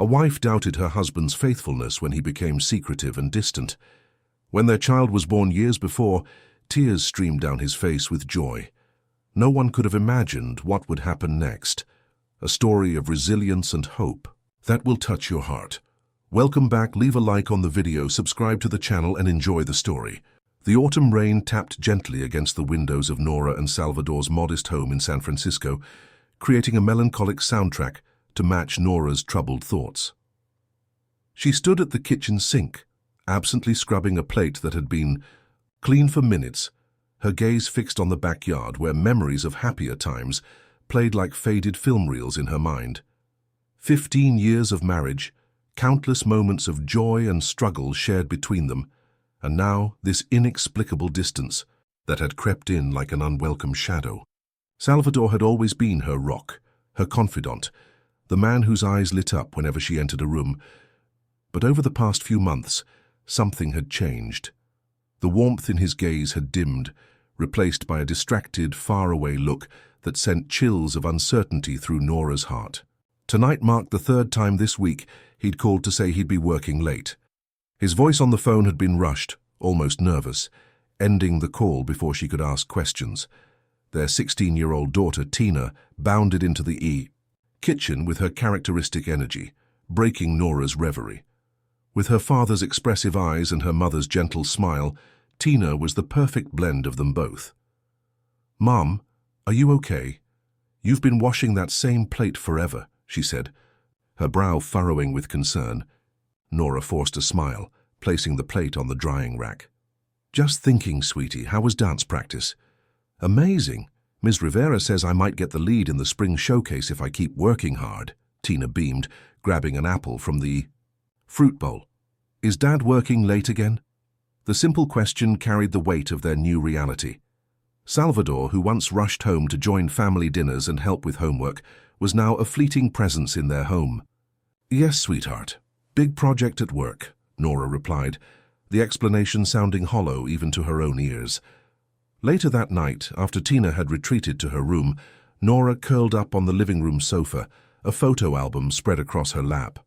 A wife doubted her husband's faithfulness when he became secretive and distant. When their child was born years before, tears streamed down his face with joy. No one could have imagined what would happen next. A story of resilience and hope that will touch your heart. Welcome back, leave a like on the video, subscribe to the channel and enjoy the story. The autumn rain tapped gently against the windows of Nora and Salvador's modest home in San Francisco, creating a melancholic soundtrack to match Nora's troubled thoughts. She stood at the kitchen sink, absently scrubbing a plate that had been clean for minutes, her gaze fixed on the backyard where memories of happier times played like faded film reels in her mind. 15 years of marriage, countless moments of joy and struggle shared between them, and now this inexplicable distance that had crept in like an unwelcome shadow. Salvador had always been her rock, her confidant, the man whose eyes lit up whenever she entered a room. But over the past few months, something had changed. The warmth in his gaze had dimmed, replaced by a distracted, faraway look that sent chills of uncertainty through Nora's heart. Tonight marked the third time this week he'd called to say he'd be working late. His voice on the phone had been rushed, almost nervous, ending the call before she could ask questions. Their 16-year-old daughter, Tina, bounded into the kitchen with her characteristic energy, breaking Nora's reverie. With her father's expressive eyes and her mother's gentle smile, Tina was the perfect blend of them both. "Mom, are you okay? You've been washing that same plate forever," she said, her brow furrowing with concern. Nora forced a smile, placing the plate on the drying rack. "Just thinking, sweetie, how was dance practice?" "Amazing. Ms. Rivera says I might get the lead in the spring showcase if I keep working hard," Tina beamed, grabbing an apple from the fruit bowl. "Is Dad working late again?" The simple question carried the weight of their new reality. Salvador, who once rushed home to join family dinners and help with homework, was now a fleeting presence in their home. "Yes, sweetheart. Big project at work," Nora replied, the explanation sounding hollow even to her own ears. Later that night, after Tina had retreated to her room, Nora curled up on the living room sofa, a photo album spread across her lap.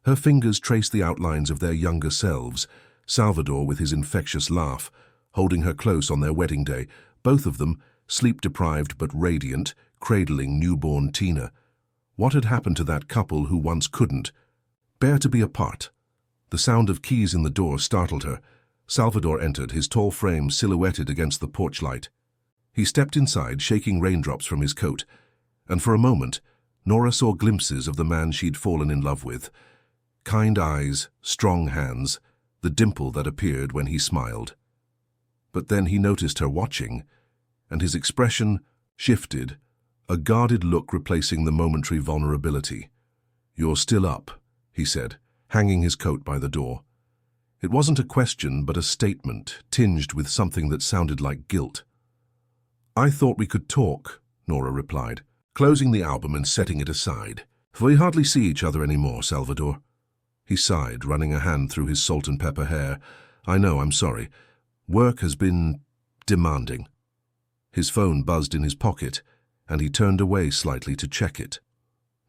Her fingers traced the outlines of their younger selves, Salvador with his infectious laugh, holding her close on their wedding day, both of them, sleep-deprived but radiant, cradling newborn Tina. What had happened to that couple who once couldn't bear to be apart? The sound of keys in the door startled her. Salvador entered, his tall frame silhouetted against the porch light. He stepped inside, shaking raindrops from his coat, and for a moment, Nora saw glimpses of the man she'd fallen in love with. Kind eyes, strong hands, the dimple that appeared when he smiled. But then he noticed her watching, and his expression shifted, a guarded look replacing the momentary vulnerability. "You're still up," he said, hanging his coat by the door. It wasn't a question, but a statement, tinged with something that sounded like guilt. "I thought we could talk," Nora replied, closing the album and setting it aside. "We hardly see each other anymore, Salvador." He sighed, running a hand through his salt and pepper hair. "I know, I'm sorry. Work has been demanding." His phone buzzed in his pocket, and he turned away slightly to check it.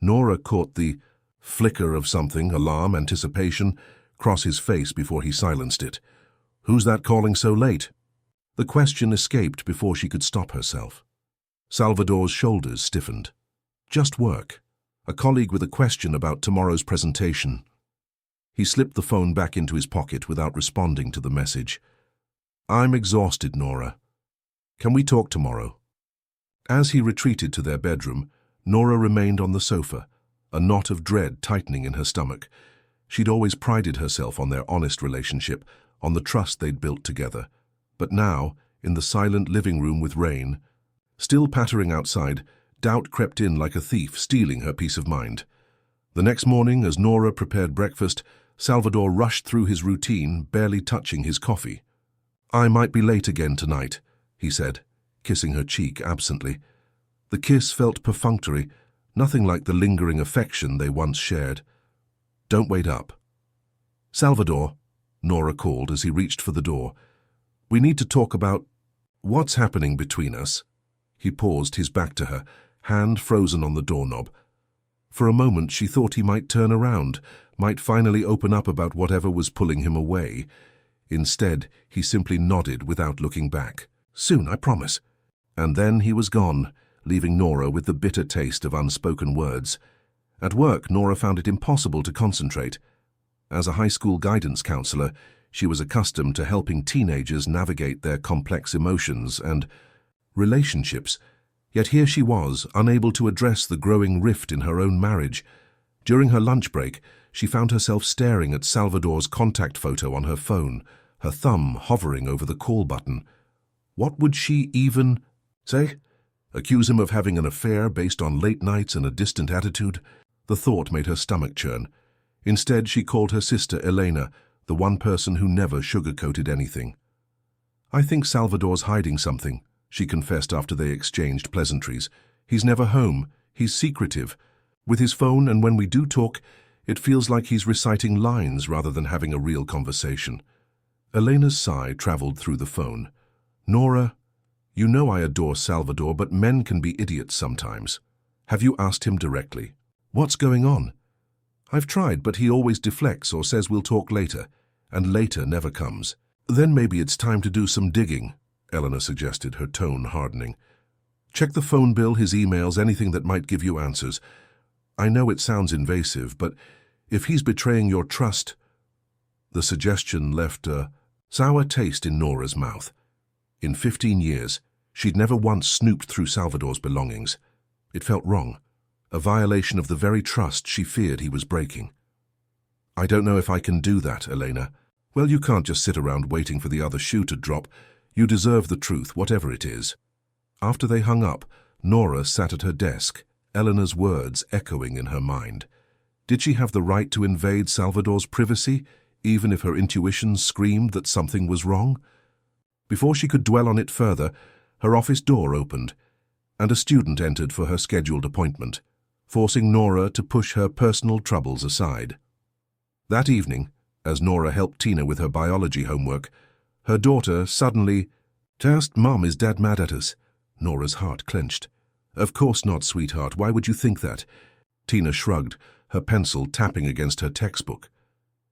Nora caught the flicker of something, alarm, anticipation, cross his face before he silenced it. "Who's that calling so late?" The question escaped before she could stop herself. Salvador's shoulders stiffened. "Just work. A colleague with a question about tomorrow's presentation." He slipped the phone back into his pocket without responding to the message. "I'm exhausted, Nora. Can we talk tomorrow?" As he retreated to their bedroom, Nora remained on the sofa, a knot of dread tightening in her stomach. She'd always prided herself on their honest relationship, on the trust they'd built together. But now, in the silent living room with rain, still pattering outside, doubt crept in like a thief, stealing her peace of mind. The next morning, as Nora prepared breakfast, Salvador rushed through his routine, barely touching his coffee. "I might be late again tonight," he said, kissing her cheek absently. The kiss felt perfunctory, nothing like the lingering affection they once shared. "Don't wait up." "Salvador," Nora called as he reached for the door. "We need to talk about what's happening between us." He paused, his back to her, hand frozen on the doorknob. For a moment she thought he might turn around, might finally open up about whatever was pulling him away. Instead, he simply nodded without looking back. "Soon, I promise." And then he was gone, leaving Nora with the bitter taste of unspoken words. At work, Nora found it impossible to concentrate. As a high school guidance counselor, she was accustomed to helping teenagers navigate their complex emotions and relationships. Yet here she was, unable to address the growing rift in her own marriage. During her lunch break, she found herself staring at Salvador's contact photo on her phone, her thumb hovering over the call button. What would she even say? Accuse him of having an affair based on late nights and a distant attitude? The thought made her stomach churn. Instead, she called her sister Elena, the one person who never sugarcoated anything. "I think Salvador's hiding something," she confessed after they exchanged pleasantries. "He's never home. He's secretive. With his phone, and when we do talk, it feels like he's reciting lines rather than having a real conversation." Elena's sigh traveled through the phone. "Nora, you know I adore Salvador, but men can be idiots sometimes. Have you asked him directly? What's going on?" "I've tried, but he always deflects or says we'll talk later, and later never comes." "Then maybe it's time to do some digging," Elena suggested, her tone hardening. "Check the phone bill, his emails, anything that might give you answers. I know it sounds invasive, but if he's betraying your trust—" The suggestion left a sour taste in Nora's mouth. In 15 years, she'd never once snooped through Salvador's belongings. It felt wrong, a violation of the very trust she feared he was breaking. "I don't know if I can do that, Elena." "Well, you can't just sit around waiting for the other shoe to drop. You deserve the truth, whatever it is." After they hung up, Nora sat at her desk, Elena's words echoing in her mind. Did she have the right to invade Salvador's privacy, even if her intuition screamed that something was wrong? Before she could dwell on it further, her office door opened, and a student entered for her scheduled appointment, forcing Nora to push her personal troubles aside. That evening, as Nora helped Tina with her biology homework, her daughter suddenly asked, "Mom, is Dad mad at us?" Nora's heart clenched. "Of course not, sweetheart. Why would you think that?" Tina shrugged, her pencil tapping against her textbook.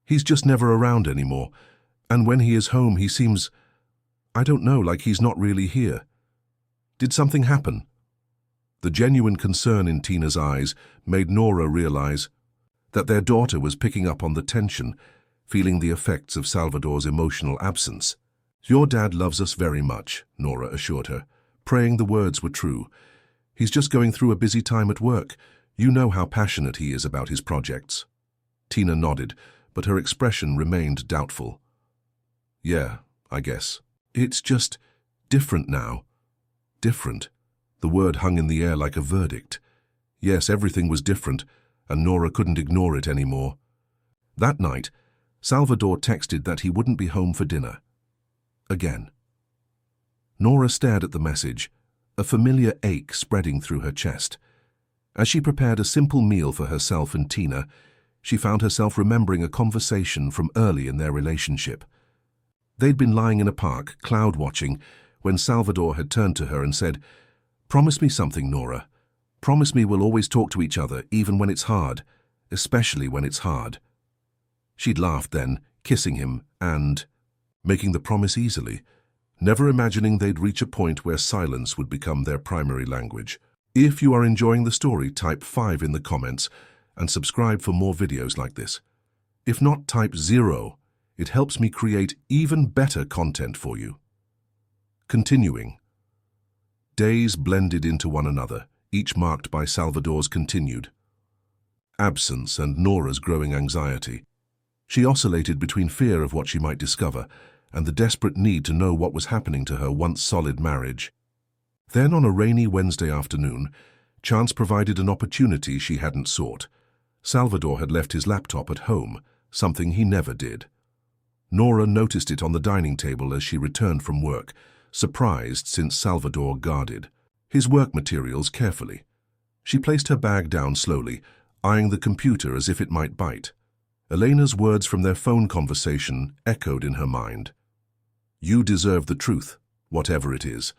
"He's just never around anymore. And when he is home, he seems, I don't know, like he's not really here. Did something happen?" The genuine concern in Tina's eyes made Nora realize that their daughter was picking up on the tension, feeling the effects of Salvador's emotional absence. "Your dad loves us very much," Nora assured her, praying the words were true. "He's just going through a busy time at work. You know how passionate he is about his projects." Tina nodded, but her expression remained doubtful. "Yeah, I guess. It's just different now." Different. The word hung in the air like a verdict. Yes, everything was different, and Nora couldn't ignore it anymore. That night, Salvador texted that he wouldn't be home for dinner. Again. Nora stared at the message, a familiar ache spreading through her chest. As she prepared a simple meal for herself and Tina, she found herself remembering a conversation from early in their relationship. They'd been lying in a park, cloud-watching, when Salvador had turned to her and said, "Promise me something, Nora. Promise me we'll always talk to each other, even when it's hard, especially when it's hard." She'd laughed then, kissing him and making the promise easily, never imagining they'd reach a point where silence would become their primary language. If you are enjoying the story, type 5 in the comments and subscribe for more videos like this. If not, type 0. It helps me create even better content for you. Continuing. Days blended into one another, each marked by Salvador's continued absence and Nora's growing anxiety. She oscillated between fear of what she might discover and the desperate need to know what was happening to her once solid marriage. Then, on a rainy Wednesday afternoon, chance provided an opportunity she hadn't sought. Salvador had left his laptop at home, something he never did. Nora noticed it on the dining table as she returned from work, surprised since Salvador guarded his work materials carefully. She placed her bag down slowly, eyeing the computer as if it might bite. Elena's words from their phone conversation echoed in her mind. "You deserve the truth, whatever it is."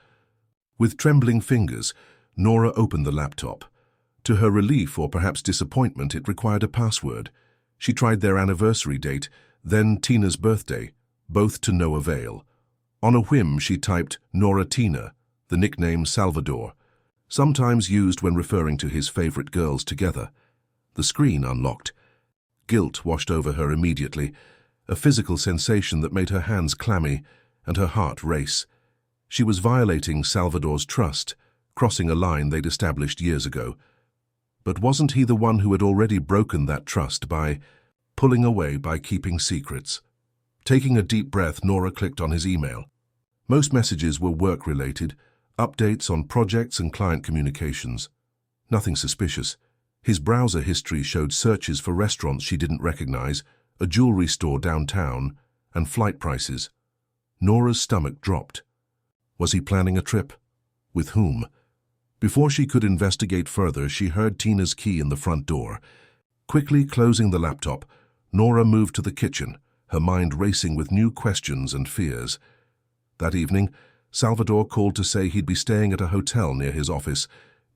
With trembling fingers, Nora opened the laptop. To her relief, or perhaps disappointment, it required a password. She tried their anniversary date, then Tina's birthday, both to no avail. On a whim, she typed Nora Tina, the nickname Salvador, sometimes used when referring to his favorite girls together. The screen unlocked. Guilt washed over her immediately, a physical sensation that made her hands clammy and her heart race. She was violating Salvador's trust, crossing a line they'd established years ago. But wasn't he the one who had already broken that trust by pulling away, by keeping secrets? Taking a deep breath, Nora clicked on his email. Most messages were work-related, updates on projects and client communications. Nothing suspicious. His browser history showed searches for restaurants she didn't recognize, a jewelry store downtown, and flight prices. Nora's stomach dropped. Was he planning a trip? With whom? Before she could investigate further, she heard Tina's key in the front door. Quickly closing the laptop, Nora moved to the kitchen, her mind racing with new questions and fears. That evening, Salvador called to say he'd be staying at a hotel near his office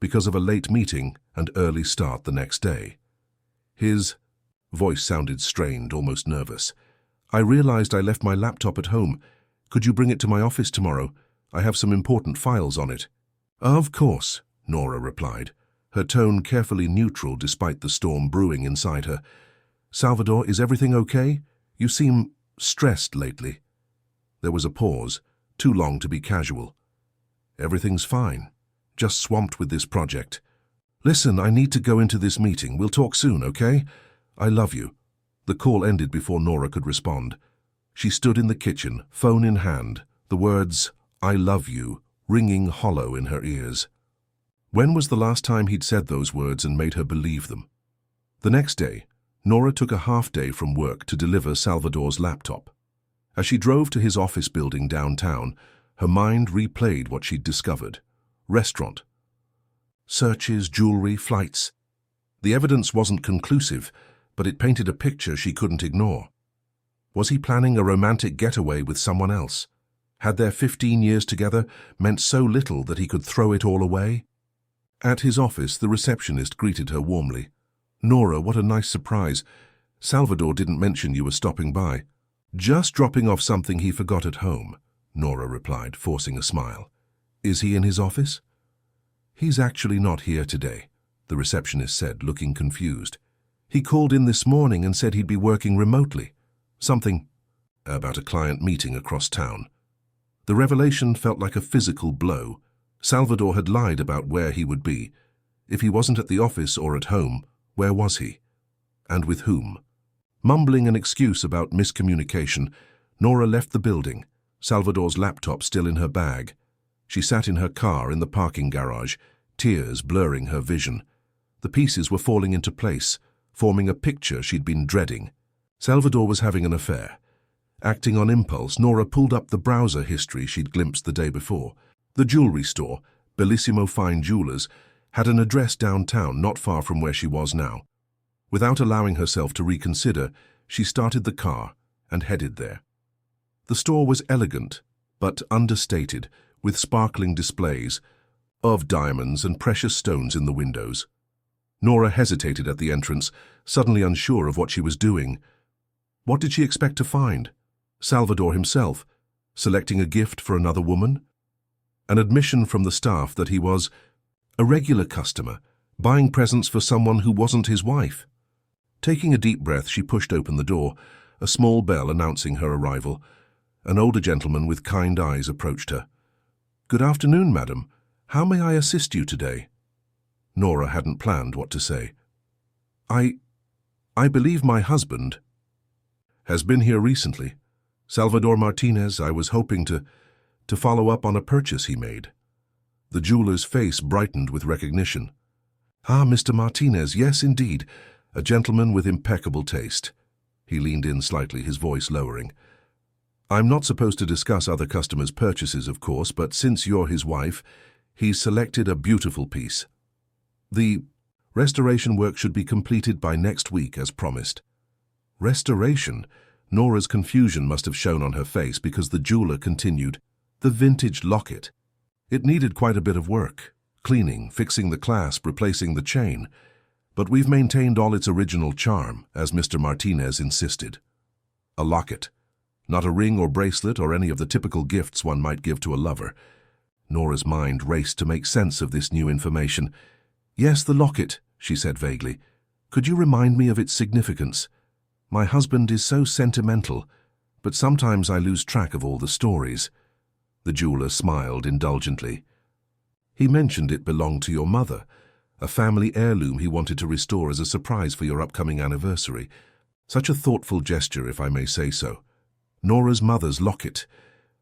because of a late meeting and early start the next day. His voice sounded strained, almost nervous. "I realized I left my laptop at home. Could you bring it to my office tomorrow? I have some important files on it." "Of course," Nora replied, her tone carefully neutral despite the storm brewing inside her. "Salvador, is everything okay? You seem stressed lately." There was a pause, too long to be casual. "Everything's fine. Just swamped with this project. Listen, I need to go into this meeting. We'll talk soon, okay? I love you." The call ended before Nora could respond. She stood in the kitchen, phone in hand, the words, "I love you," ringing hollow in her ears. When was the last time he'd said those words and made her believe them? The next day, Nora took a half-day from work to deliver Salvador's laptop. As she drove to his office building downtown, her mind replayed what she'd discovered. Restaurant. Searches, jewelry, flights. The evidence wasn't conclusive, but it painted a picture she couldn't ignore. Was he planning a romantic getaway with someone else? Had their 15 years together meant so little that he could throw it all away? At his office, the receptionist greeted her warmly. "Nora, what a nice surprise. Salvador didn't mention you were stopping by." "Just dropping off something he forgot at home," Nora replied, forcing a smile. "Is he in his office?" "He's actually not here today," the receptionist said, looking confused. "He called in this morning and said he'd be working remotely. Something about a client meeting across town." The revelation felt like a physical blow. Salvador had lied about where he would be. If he wasn't at the office or at home, where was he? And with whom? Mumbling an excuse about miscommunication, Nora left the building, Salvador's laptop still in her bag. She sat in her car in the parking garage, tears blurring her vision. The pieces were falling into place, forming a picture she'd been dreading. Salvador was having an affair. Acting on impulse, Nora pulled up the browser history she'd glimpsed the day before. The jewelry store, Bellissimo Fine Jewelers, had an address downtown not far from where she was now. Without allowing herself to reconsider, she started the car and headed there. The store was elegant, but understated, with sparkling displays of diamonds and precious stones in the windows. Nora hesitated at the entrance, suddenly unsure of what she was doing. What did she expect to find? Salvador himself, selecting a gift for another woman? An admission from the staff that he was a regular customer, buying presents for someone who wasn't his wife. Taking a deep breath, she pushed open the door, a small bell announcing her arrival. An older gentleman with kind eyes approached her. "Good afternoon, madam. How may I assist you today?" Nora hadn't planned what to say. I believe my husband has been here recently. Salvador Martinez. I was hoping to follow up on a purchase he made." The jeweler's face brightened with recognition. "Ah, Mr. Martinez, yes, indeed. A gentleman with impeccable taste." He leaned in slightly, his voice lowering. "I'm not supposed to discuss other customers' purchases, of course, but since you're his wife, he's selected a beautiful piece. The restoration work should be completed by next week, as promised." Restoration? Nora's confusion must have shown on her face because the jeweler continued. "The vintage locket. It needed quite a bit of work. cleaning, fixing the clasp, replacing the chain. But we've maintained all its original charm, as Mr. Martinez insisted. A locket. Not a ring or bracelet or any of the typical gifts one might give to a lover. Nora's mind raced to make sense of this new information. "Yes, the locket," she said vaguely. "Could you remind me of its significance? My husband is so sentimental, but sometimes I lose track of all the stories." The jeweler smiled indulgently. "He mentioned it belonged to your mother, a family heirloom he wanted to restore as a surprise for your upcoming anniversary. Such a thoughtful gesture, if I may say so. Nora's mother's locket,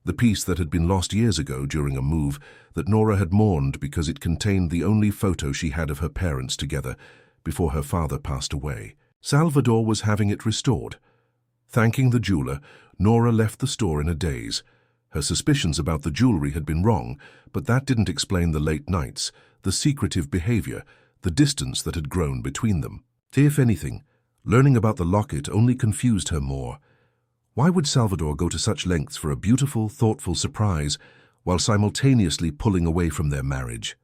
the piece that had been lost years ago during a move that Nora had mourned because it contained the only photo she had of her parents together before her father passed away. Salvador was having it restored. Thanking the jeweler, Nora left the store in a daze. Her suspicions about the jewelry had been wrong, but that didn't explain the late nights, the secretive behavior, the distance that had grown between them. If anything, learning about the locket only confused her more. Why would Salvador go to such lengths for a beautiful, thoughtful surprise while simultaneously pulling away from their marriage?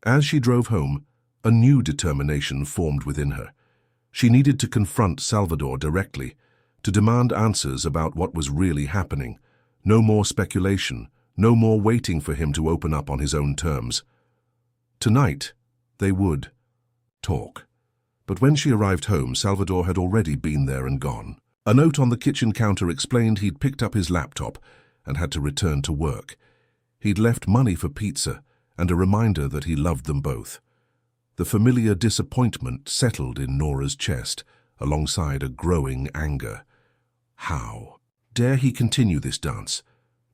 As she drove home, a new determination formed within her. She needed to confront Salvador directly, to demand answers about what was really happening. No more speculation, no more waiting for him to open up on his own terms. Tonight, they would talk. But when she arrived home, Salvador had already been there and gone. A note on the kitchen counter explained he'd picked up his laptop and had to return to work. He'd left money for pizza and a reminder that he loved them both. The familiar disappointment settled in Nora's chest, alongside a growing anger. How dare he continue this dance,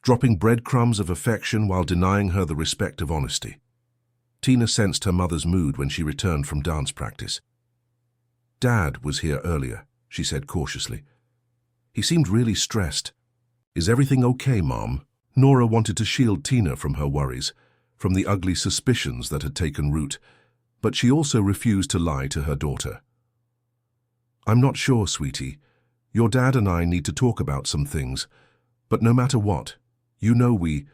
dropping breadcrumbs of affection while denying her the respect of honesty? Tina sensed her mother's mood when she returned from dance practice. "Dad was here earlier," she said cautiously. "He seemed really stressed." "Is everything okay, Mom?" Nora wanted to shield Tina from her worries, from the ugly suspicions that had taken root, but she also refused to lie to her daughter. "I'm not sure, sweetie. Your dad and I need to talk about some things, but no matter what, you know we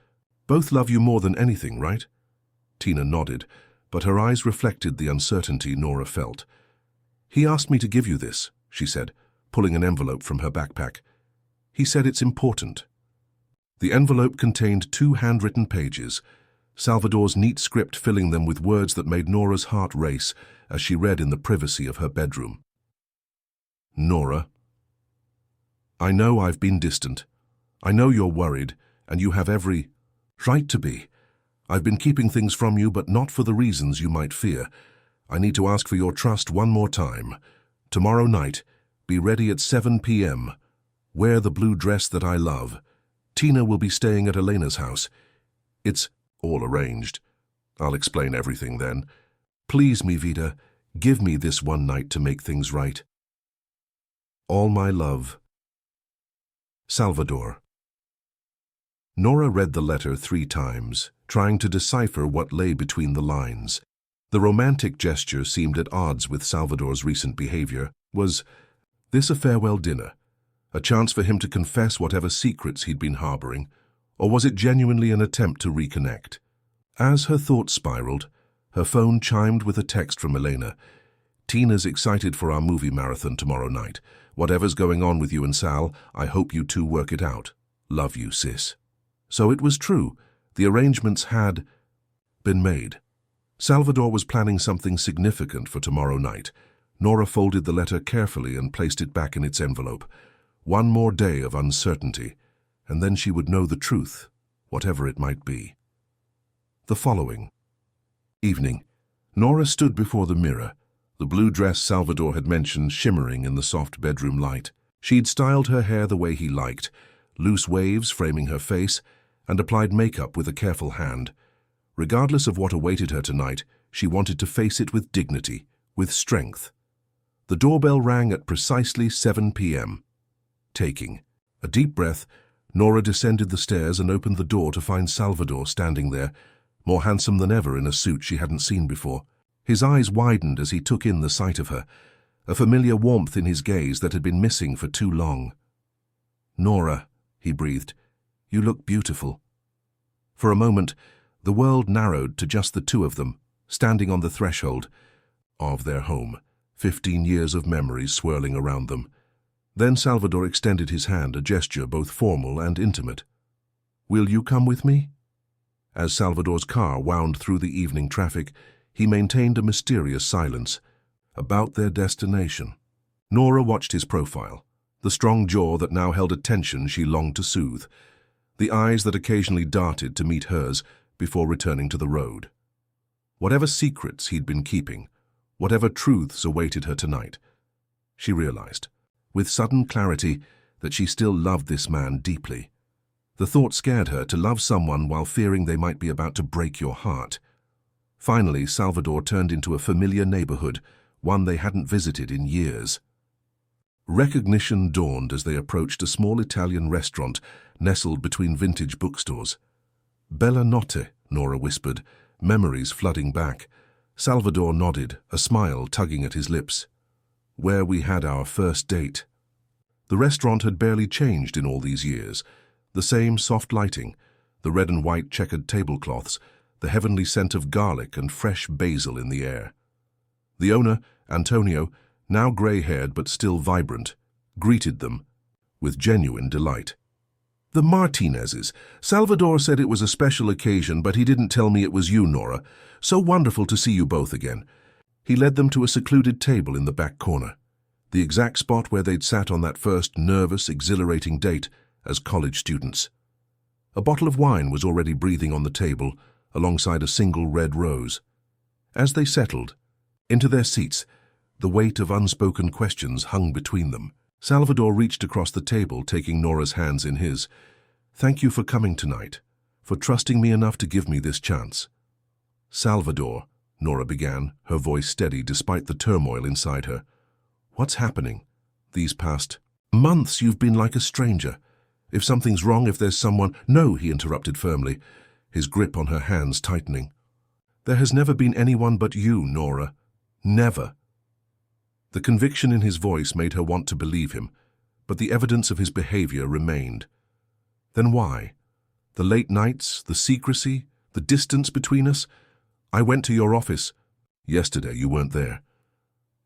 both love you more than anything, right?" Tina nodded, but her eyes reflected the uncertainty Nora felt. "He asked me to give you this," she said, pulling an envelope from her backpack. "He said it's important." The envelope contained 2 handwritten pages, Salvador's neat script filling them with words that made Nora's heart race as she read in the privacy of her bedroom. "Nora, I know I've been distant. I know you're worried, and you have every right to be. I've been keeping things from you, but not for the reasons you might fear. I need to ask for your trust one more time. Tomorrow night, be ready at 7 p.m. Wear the blue dress that I love. Tina will be staying at Elena's house. It's all arranged. I'll explain everything then. Please, mi vida, give me this one night to make things right. All my love. Salvador." Nora read the letter 3 times, trying to decipher what lay between the lines. The romantic gesture seemed at odds with Salvador's recent behavior. Was this a farewell dinner? A chance for him to confess whatever secrets he'd been harboring? Or was it genuinely an attempt to reconnect? As her thoughts spiraled, her phone chimed with a text from Elena. "Tina's excited for our movie marathon tomorrow night. Whatever's going on with you and Sal, I hope you two work it out. Love you, sis." So it was true. The arrangements had been made. Salvador was planning something significant for tomorrow night. Nora folded the letter carefully and placed it back in its envelope. One more day of uncertainty, and then she would know the truth, whatever it might be. The following evening, Nora stood before the mirror, the blue dress Salvador had mentioned shimmering in the soft bedroom light. She'd styled her hair the way he liked, loose waves framing her face, and applied makeup with a careful hand. Regardless of what awaited her tonight, she wanted to face it with dignity, with strength. The doorbell rang at precisely 7 p.m. Taking a deep breath, Nora descended the stairs and opened the door to find Salvador standing there, more handsome than ever in a suit she hadn't seen before. His eyes widened as he took in the sight of her, a familiar warmth in his gaze that had been missing for too long. "Nora," he breathed, "you look beautiful." For a moment, The world narrowed to just the two of them, standing on the threshold of their home, 15 years of memories swirling around them. Then Salvador extended his hand, a gesture both formal and intimate. "Will you come with me?" As Salvador's car wound through the evening traffic, he maintained a mysterious silence about their destination. Nora watched his profile, the strong jaw that now held a tension she longed to soothe, the eyes that occasionally darted to meet hers before returning to the road. Whatever secrets he'd been keeping, whatever truths awaited her tonight, she realized, with sudden clarity, that she still loved this man deeply. The thought scared her, to love someone while fearing they might be about to break your heart. Finally, Salvador turned into a familiar neighborhood, one they hadn't visited in years. Recognition dawned as they approached a small Italian restaurant nestled between vintage bookstores. "Bella notte," Nora whispered, memories flooding back. Salvador nodded, a smile tugging at his lips. "Where we had our first date." The restaurant had barely changed in all these years. The same soft lighting, the red and white checkered tablecloths, the heavenly scent of garlic and fresh basil in the air. The owner, Antonio, now grey-haired but still vibrant, greeted them with genuine delight. "The Martinezes. Salvador said it was a special occasion, but he didn't tell me it was you, Nora. So wonderful to see you both again." He led them to a secluded table in the back corner, the exact spot where they'd sat on that first nervous, exhilarating date as college students. A bottle of wine was already breathing on the table, alongside a single red rose. As they settled into their seats, the weight of unspoken questions hung between them. Salvador reached across the table, taking Nora's hands in his. "Thank you for coming tonight, for trusting me enough to give me this chance." "Salvador," Nora began, her voice steady despite the turmoil inside her. "What's happening? These past months you've been like a stranger. If something's wrong, if there's someone—" "No," he interrupted firmly, his grip on her hands tightening. "There has never been anyone but you, Nora. Never." The conviction in his voice made her want to believe him, but the evidence of his behavior remained. Then why? The late nights, the secrecy, the distance between us? "I went to your office." "Yesterday you weren't there."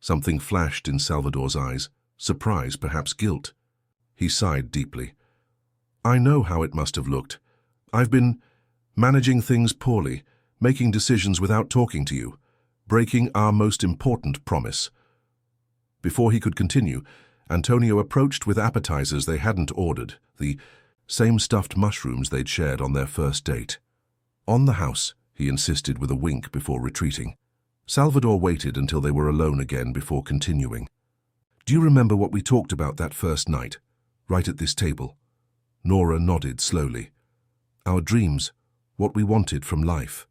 Something flashed in Salvador's eyes, surprise, perhaps guilt. He sighed deeply. "I know how it must have looked. I've been managing things poorly, making decisions without talking to you, breaking our most important promise." Before he could continue, Antonio approached with appetizers they hadn't ordered, the same stuffed mushrooms they'd shared on their first date. "On the house," he insisted with a wink before retreating. Salvador waited until they were alone again before continuing. "Do you remember what we talked about that first night, right at this table?" Nora nodded slowly. "Our dreams, what we wanted from life."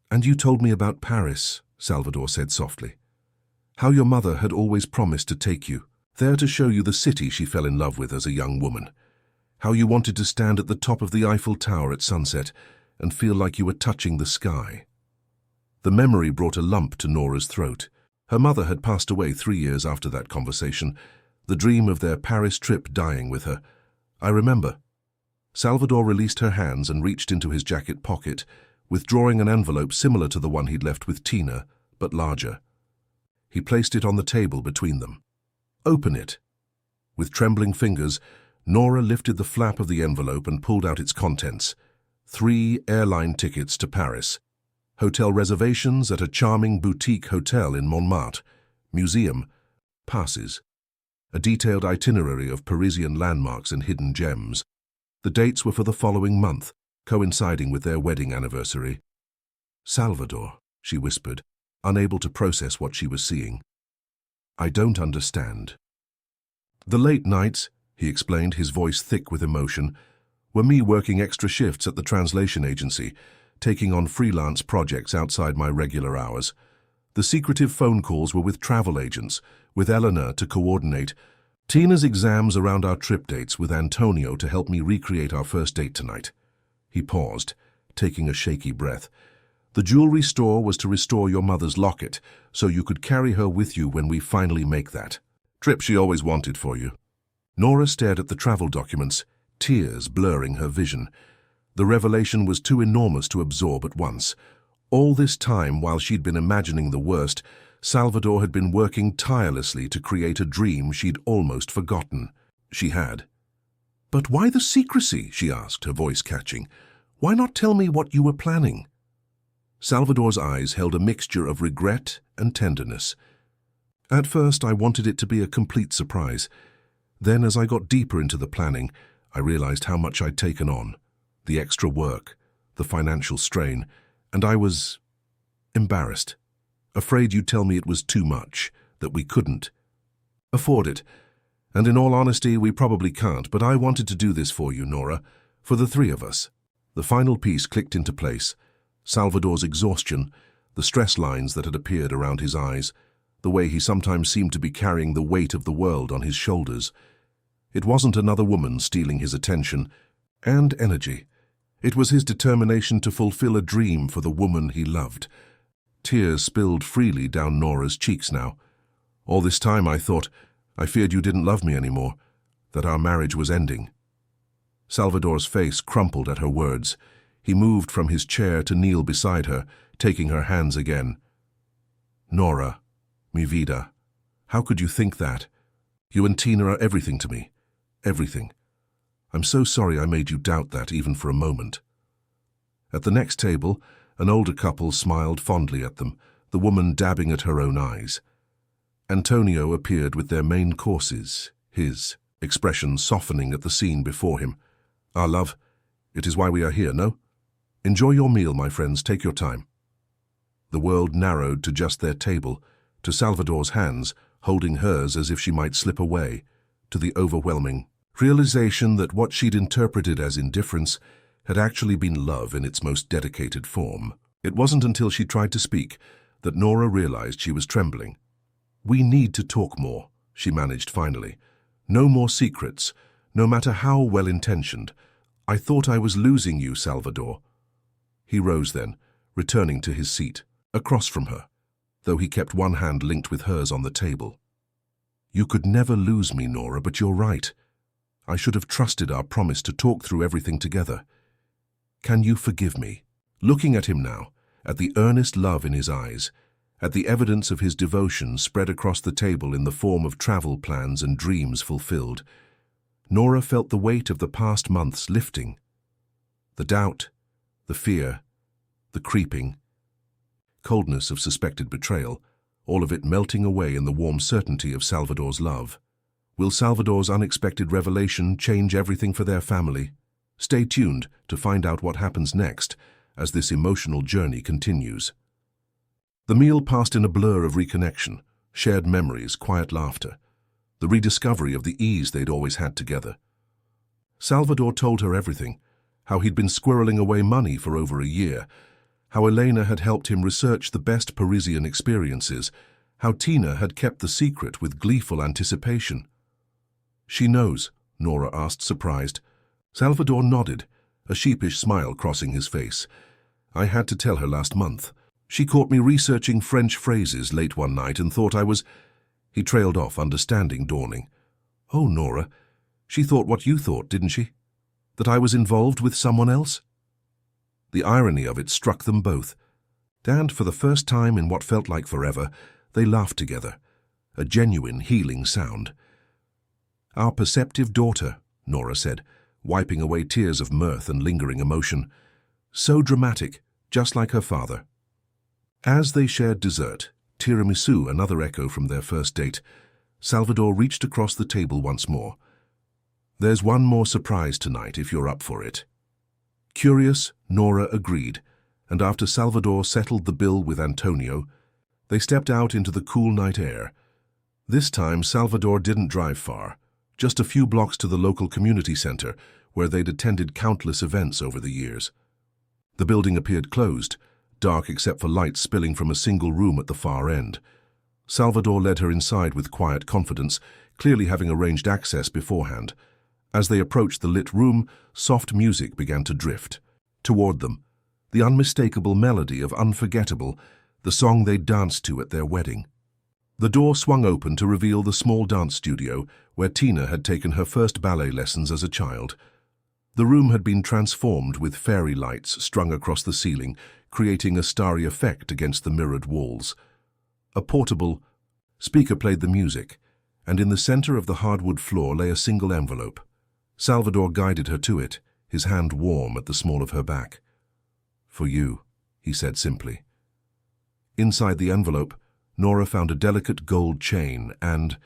"And you told me about Paris," Salvador said softly. "How your mother had always promised to take you, there to show you the city she fell in love with as a young woman. How you wanted to stand at the top of the Eiffel Tower at sunset and feel like you were touching the sky." The memory brought a lump to Nora's throat. Her mother had passed away 3 years after that conversation, the dream of their Paris trip dying with her. "I remember." Salvador released her hands and reached into his jacket pocket, withdrawing an envelope similar to the one he'd left with Tina, but larger. He placed it on the table between them. "Open it." With trembling fingers, Nora lifted the flap of the envelope and pulled out its contents. 3 airline tickets to Paris, hotel reservations at a charming boutique hotel in Montmartre, museum, passes, a detailed itinerary of Parisian landmarks and hidden gems. The dates were for the following month, coinciding with their wedding anniversary. "Salvador," she whispered, unable to process what she was seeing. "I don't understand." "The late nights," he explained, his voice thick with emotion, "were me working extra shifts at the translation agency, taking on freelance projects outside my regular hours. The secretive phone calls were with travel agents, with Eleanor to coordinate. Tina's exams around our trip dates, with Antonio to help me recreate our first date tonight." He paused, taking a shaky breath. "The jewelry store was to restore your mother's locket, so you could carry her with you when we finally make that trip she always wanted for you." Nora stared at the travel documents, tears blurring her vision. The revelation was too enormous to absorb at once. All this time, while she'd been imagining the worst, Salvador had been working tirelessly to create a dream she'd almost forgotten. She had. "But why the secrecy?" she asked, her voice catching. "Why not tell me what you were planning?" Salvador's eyes held a mixture of regret and tenderness. "At first, I wanted it to be a complete surprise. Then, as I got deeper into the planning, I realized how much I'd taken on. The extra work, the financial strain, and I was embarrassed. Afraid you'd tell me it was too much, that we couldn't afford it. And in all honesty, we probably can't, but I wanted to do this for you, Nora, for the three of us." The final piece clicked into place. Salvador's exhaustion, the stress lines that had appeared around his eyes, the way he sometimes seemed to be carrying the weight of the world on his shoulders. It wasn't another woman stealing his attention and energy. It was his determination to fulfill a dream for the woman he loved. Tears spilled freely down Nora's cheeks now. "All this time I feared you didn't love me anymore, that our marriage was ending." Salvador's face crumpled at her words. He moved from his chair to kneel beside her, taking her hands again. "Nora, mi vida, how could you think that? You and Tina are everything to me. Everything. I'm so sorry I made you doubt that even for a moment." At the next table, an older couple smiled fondly at them, the woman dabbing at her own eyes. Antonio appeared with their main courses, his expression softening at the scene before him. "Our love, it is why we are here, no? Enjoy your meal, my friends, take your time." The world narrowed to just their table, to Salvador's hands, holding hers as if she might slip away, to the overwhelming realization that what she'd interpreted as indifference had actually been love in its most dedicated form. It wasn't until she tried to speak that Nora realized she was trembling. "We need to talk more," she managed finally. "No more secrets, no matter how well-intentioned. I thought I was losing you, Salvador." He rose then, returning to his seat, across from her, though he kept one hand linked with hers on the table. "You could never lose me, Nora, but you're right. I should have trusted our promise to talk through everything together. Can you forgive me?" Looking at him now, at the earnest love in his eyes, at the evidence of his devotion spread across the table in the form of travel plans and dreams fulfilled, Nora felt the weight of the past months lifting. The doubt, the fear, the creeping, coldness of suspected betrayal, all of it melting away in the warm certainty of Salvador's love. Will Salvador's unexpected revelation change everything for their family? Stay tuned to find out what happens next as this emotional journey continues. The meal passed in a blur of reconnection, shared memories, quiet laughter, the rediscovery of the ease they'd always had together. Salvador told her everything, how he'd been squirreling away money for over a year, how Elena had helped him research the best Parisian experiences, how Tina had kept the secret with gleeful anticipation. "She knows?" Nora asked, surprised. Salvador nodded, a sheepish smile crossing his face. "I had to tell her last month. She caught me researching French phrases late one night and thought I was—" He trailed off, understanding dawning. "Oh, Nora, she thought what you thought, didn't she? That I was involved with someone else?" The irony of it struck them both. And for the first time in what felt like forever, they laughed together, a genuine healing sound. "Our perceptive daughter," Nora said, wiping away tears of mirth and lingering emotion. "So dramatic, just like her father." As they shared dessert, tiramisu, another echo from their first date, Salvador reached across the table once more. "There's one more surprise tonight if you're up for it." Curious, Nora agreed, and after Salvador settled the bill with Antonio, they stepped out into the cool night air. This time Salvador didn't drive far, just a few blocks to the local community center where they'd attended countless events over the years. The building appeared closed, dark except for lights spilling from a single room at the far end. Salvador led her inside with quiet confidence, clearly having arranged access beforehand. As they approached the lit room, soft music began to drift toward them, the unmistakable melody of Unforgettable, the song they danced to at their wedding. The door swung open to reveal the small dance studio where Tina had taken her first ballet lessons as a child. The room had been transformed with fairy lights strung across the ceiling, creating a starry effect against the mirrored walls. A portable speaker played the music, and in the center of the hardwood floor lay a single envelope. Salvador guided her to it, his hand warm at the small of her back. "For you," he said simply. Inside the envelope, Nora found a delicate gold chain and,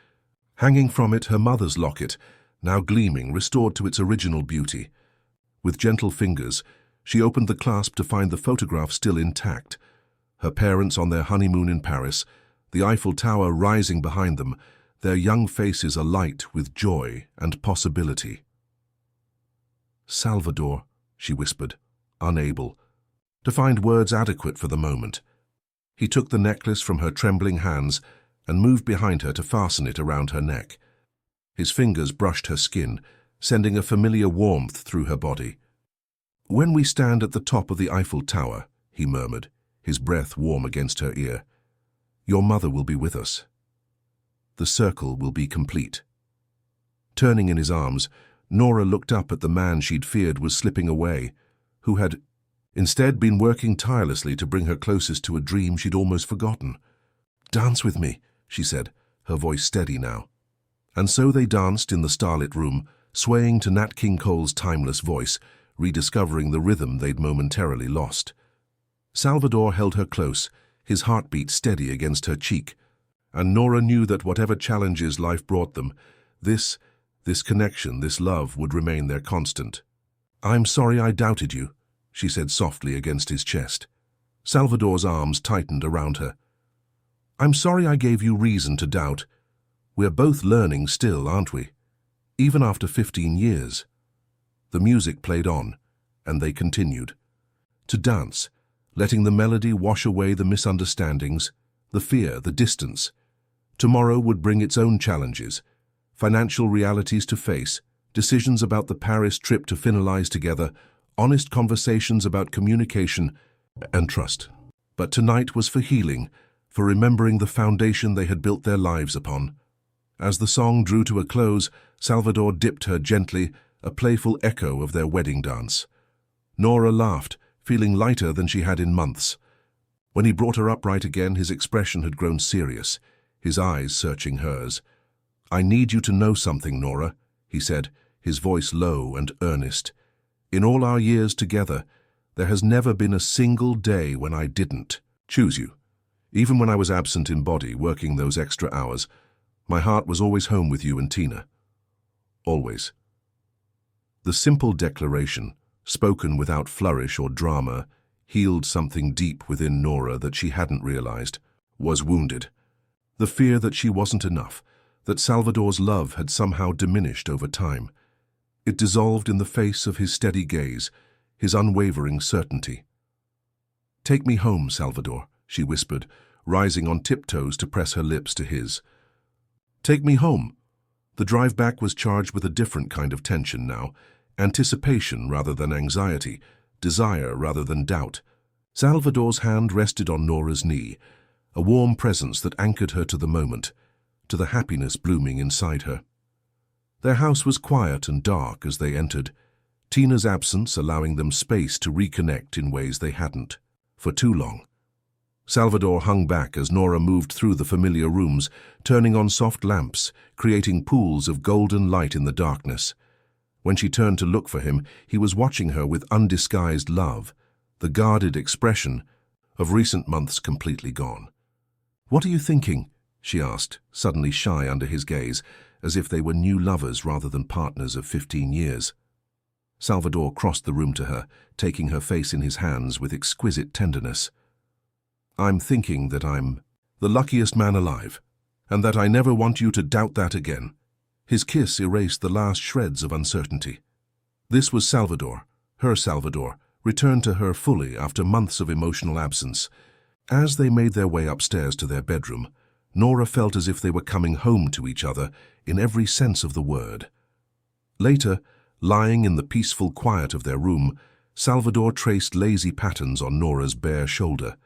hanging from it, her mother's locket, now gleaming, restored to its original beauty. With gentle fingers, she opened the clasp to find the photograph still intact. Her parents on their honeymoon in Paris, the Eiffel Tower rising behind them, their young faces alight with joy and possibility. "Salvador," she whispered, unable to find words adequate for the moment. He took the necklace from her trembling hands and moved behind her to fasten it around her neck. His fingers brushed her skin, sending a familiar warmth through her body. "When we stand at the top of the Eiffel Tower," he murmured, his breath warm against her ear, "your mother will be with us. The circle will be complete." Turning in his arms, Nora looked up at the man she'd feared was slipping away, who had instead been working tirelessly to bring her closest to a dream she'd almost forgotten. "Dance with me," she said, her voice steady now. And so they danced in the starlit room, swaying to Nat King Cole's timeless voice, rediscovering the rhythm they'd momentarily lost. Salvador held her close, his heartbeat steady against her cheek, and Nora knew that whatever challenges life brought them, this connection, this love, would remain their constant. "I'm sorry I doubted you," she said softly against his chest. Salvador's arms tightened around her. "I'm sorry I gave you reason to doubt. We're both learning still, aren't we? Even after 15 years. The music played on, and they continued to dance, letting the melody wash away the misunderstandings, the fear, the distance. Tomorrow would bring its own challenges, financial realities to face, decisions about the Paris trip to finalize together, honest conversations about communication and trust. But tonight was for healing, for remembering the foundation they had built their lives upon. As the song drew to a close, Salvador dipped her gently, a playful echo of their wedding dance. Nora laughed, feeling lighter than she had in months. When he brought her upright again, his expression had grown serious, his eyes searching hers. "I need you to know something, Nora," he said, his voice low and earnest. "In all our years together, there has never been a single day when I didn't choose you. Even when I was absent in body, working those extra hours, my heart was always home with you and Tina. Always." The simple declaration, spoken without flourish or drama, healed something deep within Nora that she hadn't realized, was wounded. The fear that she wasn't enough, that Salvador's love had somehow diminished over time. It dissolved in the face of his steady gaze, his unwavering certainty. "Take me home, Salvador," she whispered, rising on tiptoes to press her lips to his. "Take me home." The drive back was charged with a different kind of tension now, anticipation rather than anxiety, desire rather than doubt. Salvador's hand rested on Nora's knee, a warm presence that anchored her to the moment, to the happiness blooming inside her. Their house was quiet and dark as they entered, Tina's absence allowing them space to reconnect in ways they hadn't for too long. Salvador hung back as Nora moved through the familiar rooms, turning on soft lamps, creating pools of golden light in the darkness. When she turned to look for him, he was watching her with undisguised love, the guarded expression of recent months completely gone. "What are you thinking?" she asked, suddenly shy under his gaze, as if they were new lovers rather than partners of 15 years. Salvador crossed the room to her, taking her face in his hands with exquisite tenderness. "I'm thinking that I'm the luckiest man alive, and that I never want you to doubt that again." His kiss erased the last shreds of uncertainty. This was Salvador, her Salvador, returned to her fully after months of emotional absence. As they made their way upstairs to their bedroom, Nora felt as if they were coming home to each other in every sense of the word. Later, lying in the peaceful quiet of their room, Salvador traced lazy patterns on Nora's bare shoulder.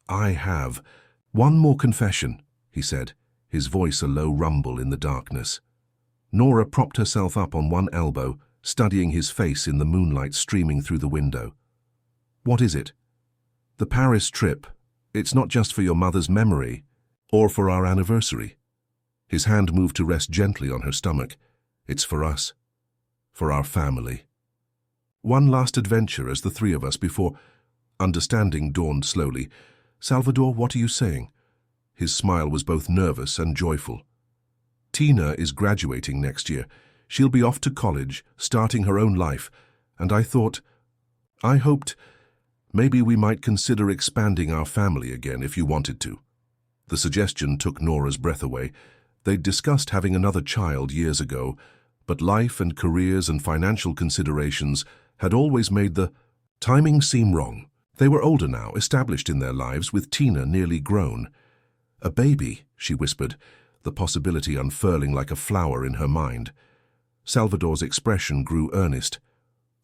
"I have one more confession," he said, his voice a low rumble in the darkness. Nora propped herself up on one elbow, studying his face in the moonlight streaming through the window. "What is it?" "The Paris trip. It's not just for your mother's memory, or for our anniversary." His hand moved to rest gently on her stomach. "It's for us. For our family. One last adventure as the three of us before—" Understanding dawned slowly. "Salvador, what are you saying?" His smile was both nervous and joyful. "Tina is graduating next year. She'll be off to college, starting her own life, and I hoped, maybe we might consider expanding our family again if you wanted to." The suggestion took Nora's breath away. They'd discussed having another child years ago, but life and careers and financial considerations had always made the timing seem wrong. They were older now, established in their lives, with Tina nearly grown. "A baby," she whispered, the possibility unfurling like a flower in her mind. Salvador's expression grew earnest.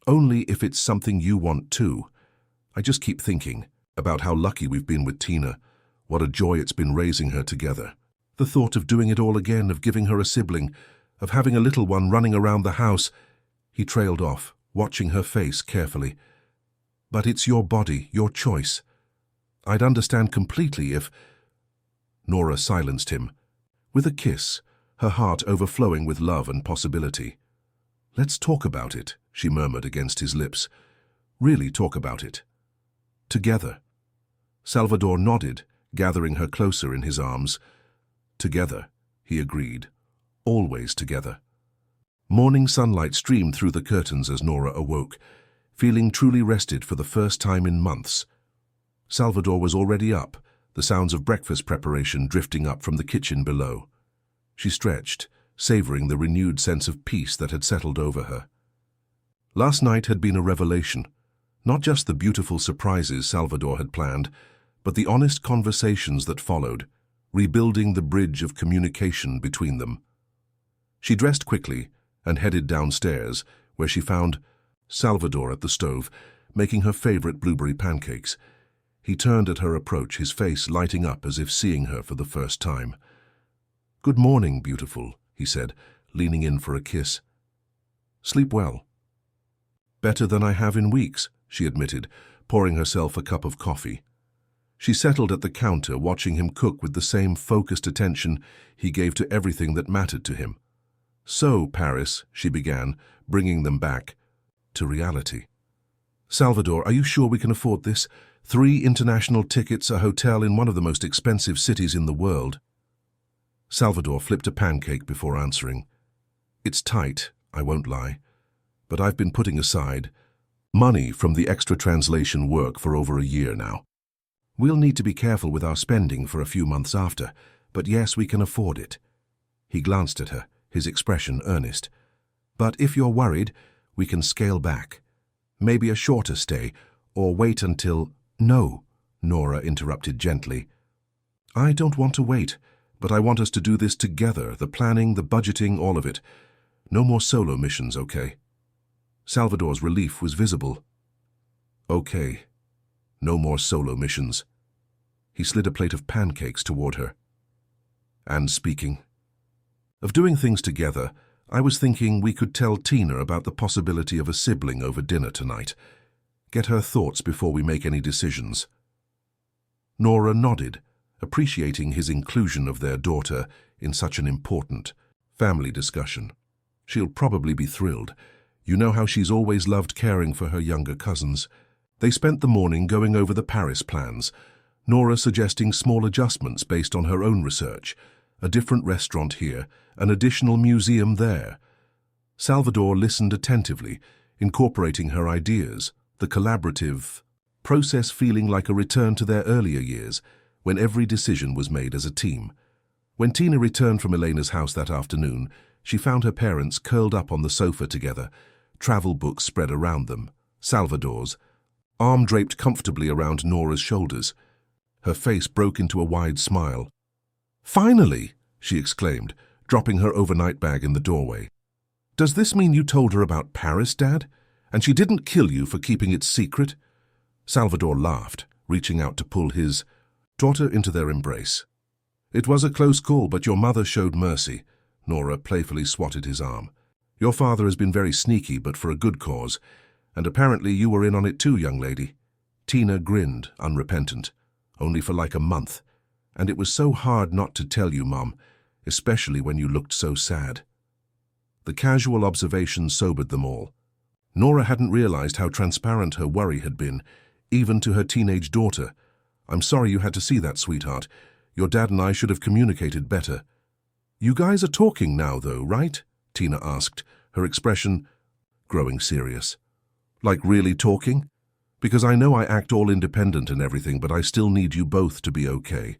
"Only if it's something you want too. I just keep thinking about how lucky we've been with Tina, what a joy it's been raising her together. The thought of doing it all again, of giving her a sibling, of having a little one running around the house." He trailed off, watching her face carefully. "But it's your body, your choice. I'd understand completely if—" Nora silenced him. With a kiss, her heart overflowing with love and possibility. "Let's talk about it," she murmured against his lips. "Really talk about it. Together." Salvador nodded, gathering her closer in his arms. "Together," he agreed. "Always together." Morning sunlight streamed through the curtains as Nora awoke, feeling truly rested for the first time in months. Salvador was already up, the sounds of breakfast preparation drifting up from the kitchen below. She stretched, savoring the renewed sense of peace that had settled over her. Last night had been a revelation, not just the beautiful surprises Salvador had planned, but the honest conversations that followed, rebuilding the bridge of communication between them. She dressed quickly and headed downstairs, where she found Salvador at the stove, making her favorite blueberry pancakes. He turned at her approach, his face lighting up as if seeing her for the first time. "Good morning, beautiful," he said, leaning in for a kiss. "Sleep well." "Better than I have in weeks," she admitted, pouring herself a cup of coffee. She settled at the counter, watching him cook with the same focused attention he gave to everything that mattered to him. "So, Paris," she began, bringing them back to reality. "Salvador, are you sure we can afford this? 3 international tickets, a hotel in one of the most expensive cities in the world." Salvador flipped a pancake before answering. "It's tight, I won't lie, but I've been putting aside money from the extra translation work for over a year now. We'll need to be careful with our spending for a few months after, but yes, we can afford it." He glanced at her, his expression earnest. "But if you're worried, we can scale back. Maybe a shorter stay, or wait until—" "No," Nora interrupted gently. "I don't want to wait, but I want us to do this together, the planning, the budgeting, all of it. No more solo missions, okay?" Salvador's relief was visible. "Okay. No more solo missions." He slid a plate of pancakes toward her. "And speaking of doing things together, I was thinking we could tell Tina about the possibility of a sibling over dinner tonight. Get her thoughts before we make any decisions." Nora nodded, appreciating his inclusion of their daughter in such an important family discussion. "She'll probably be thrilled. You know how she's always loved caring for her younger cousins." They spent the morning going over the Paris plans, Nora suggesting small adjustments based on her own research, a different restaurant here, an additional museum there. Salvador listened attentively, incorporating her ideas, the collaborative process feeling like a return to their earlier years, when every decision was made as a team. When Tina returned from Elena's house that afternoon, she found her parents curled up on the sofa together, travel books spread around them, Salvador's, arm draped comfortably around Nora's shoulders. Her face broke into a wide smile. "Finally!" she exclaimed, dropping her overnight bag in the doorway. "Does this mean you told her about Paris, Dad? And she didn't kill you for keeping it secret?" Salvador laughed, reaching out to pull his daughter into their embrace. "It was a close call, but your mother showed mercy." Nora playfully swatted his arm. Your father has been very sneaky, but for a good cause, and apparently you were in on it too, young lady." Tina grinned, unrepentant. "Only for like a month. And it was so hard not to tell you, Mum, especially when you looked so sad." The casual observation sobered them all. Nora hadn't realized how transparent her worry had been, even to her teenage daughter. "I'm sorry you had to see that, sweetheart. Your dad and I should have communicated better." "You guys are talking now, though, right?" Tina asked, her expression growing serious. "Like really talking? Because I know I act all independent and everything, but I still need you both to be okay.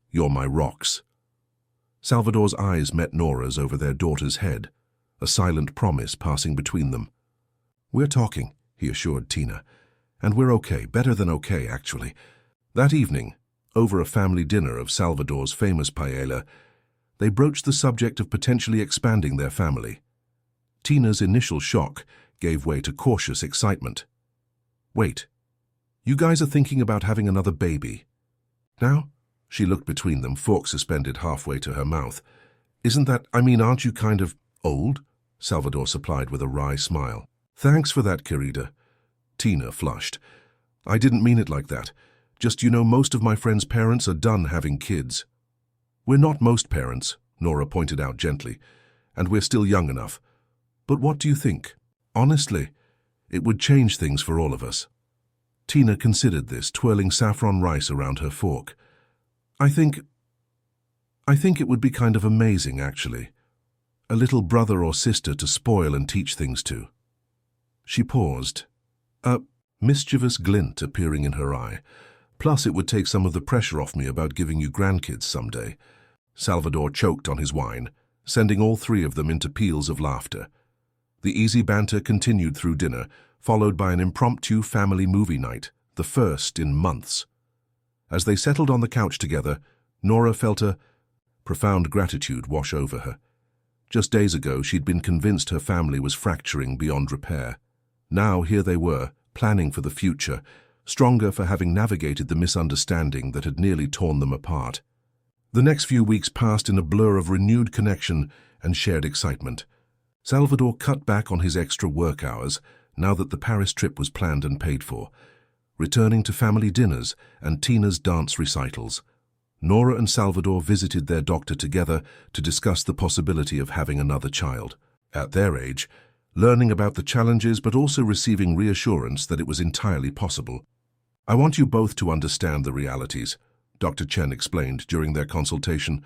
You're my rocks." Salvador's eyes met Nora's over their daughter's head, a silent promise passing between them. "We're talking," he assured Tina. "And we're okay, better than okay, actually." That evening, over a family dinner of Salvador's famous paella, they broached the subject of potentially expanding their family. Tina's initial shock gave way to cautious excitement. "Wait, you guys are thinking about having another baby? Now?" She looked between them, fork suspended halfway to her mouth. Aren't you kind of old?" Salvador supplied with a wry smile. "Thanks for that, querida." Tina flushed. "I didn't mean it like that. Just, most of my friends' parents are done having kids." "We're not most parents," Nora pointed out gently, "and we're still young enough. But what do you think? Honestly, it would change things for all of us." Tina considered this, twirling saffron rice around her fork. I think it would be kind of amazing, actually. A little brother or sister to spoil and teach things to." She paused, a mischievous glint appearing in her eye. "Plus, it would take some of the pressure off me about giving you grandkids someday." Salvador choked on his wine, sending all three of them into peals of laughter. The easy banter continued through dinner, followed by an impromptu family movie night, the first in months. As they settled on the couch together, Nora felt a profound gratitude wash over her. Just days ago, she'd been convinced her family was fracturing beyond repair. Now, here they were, planning for the future, stronger for having navigated the misunderstanding that had nearly torn them apart. The next few weeks passed in a blur of renewed connection and shared excitement. Salvador cut back on his extra work hours now that the Paris trip was planned and paid for, returning to family dinners and Tina's dance recitals. Nora and Salvador visited their doctor together to discuss the possibility of having another child. At their age, learning about the challenges but also receiving reassurance that it was entirely possible. "I want you both to understand the realities," Dr. Chen explained during their consultation.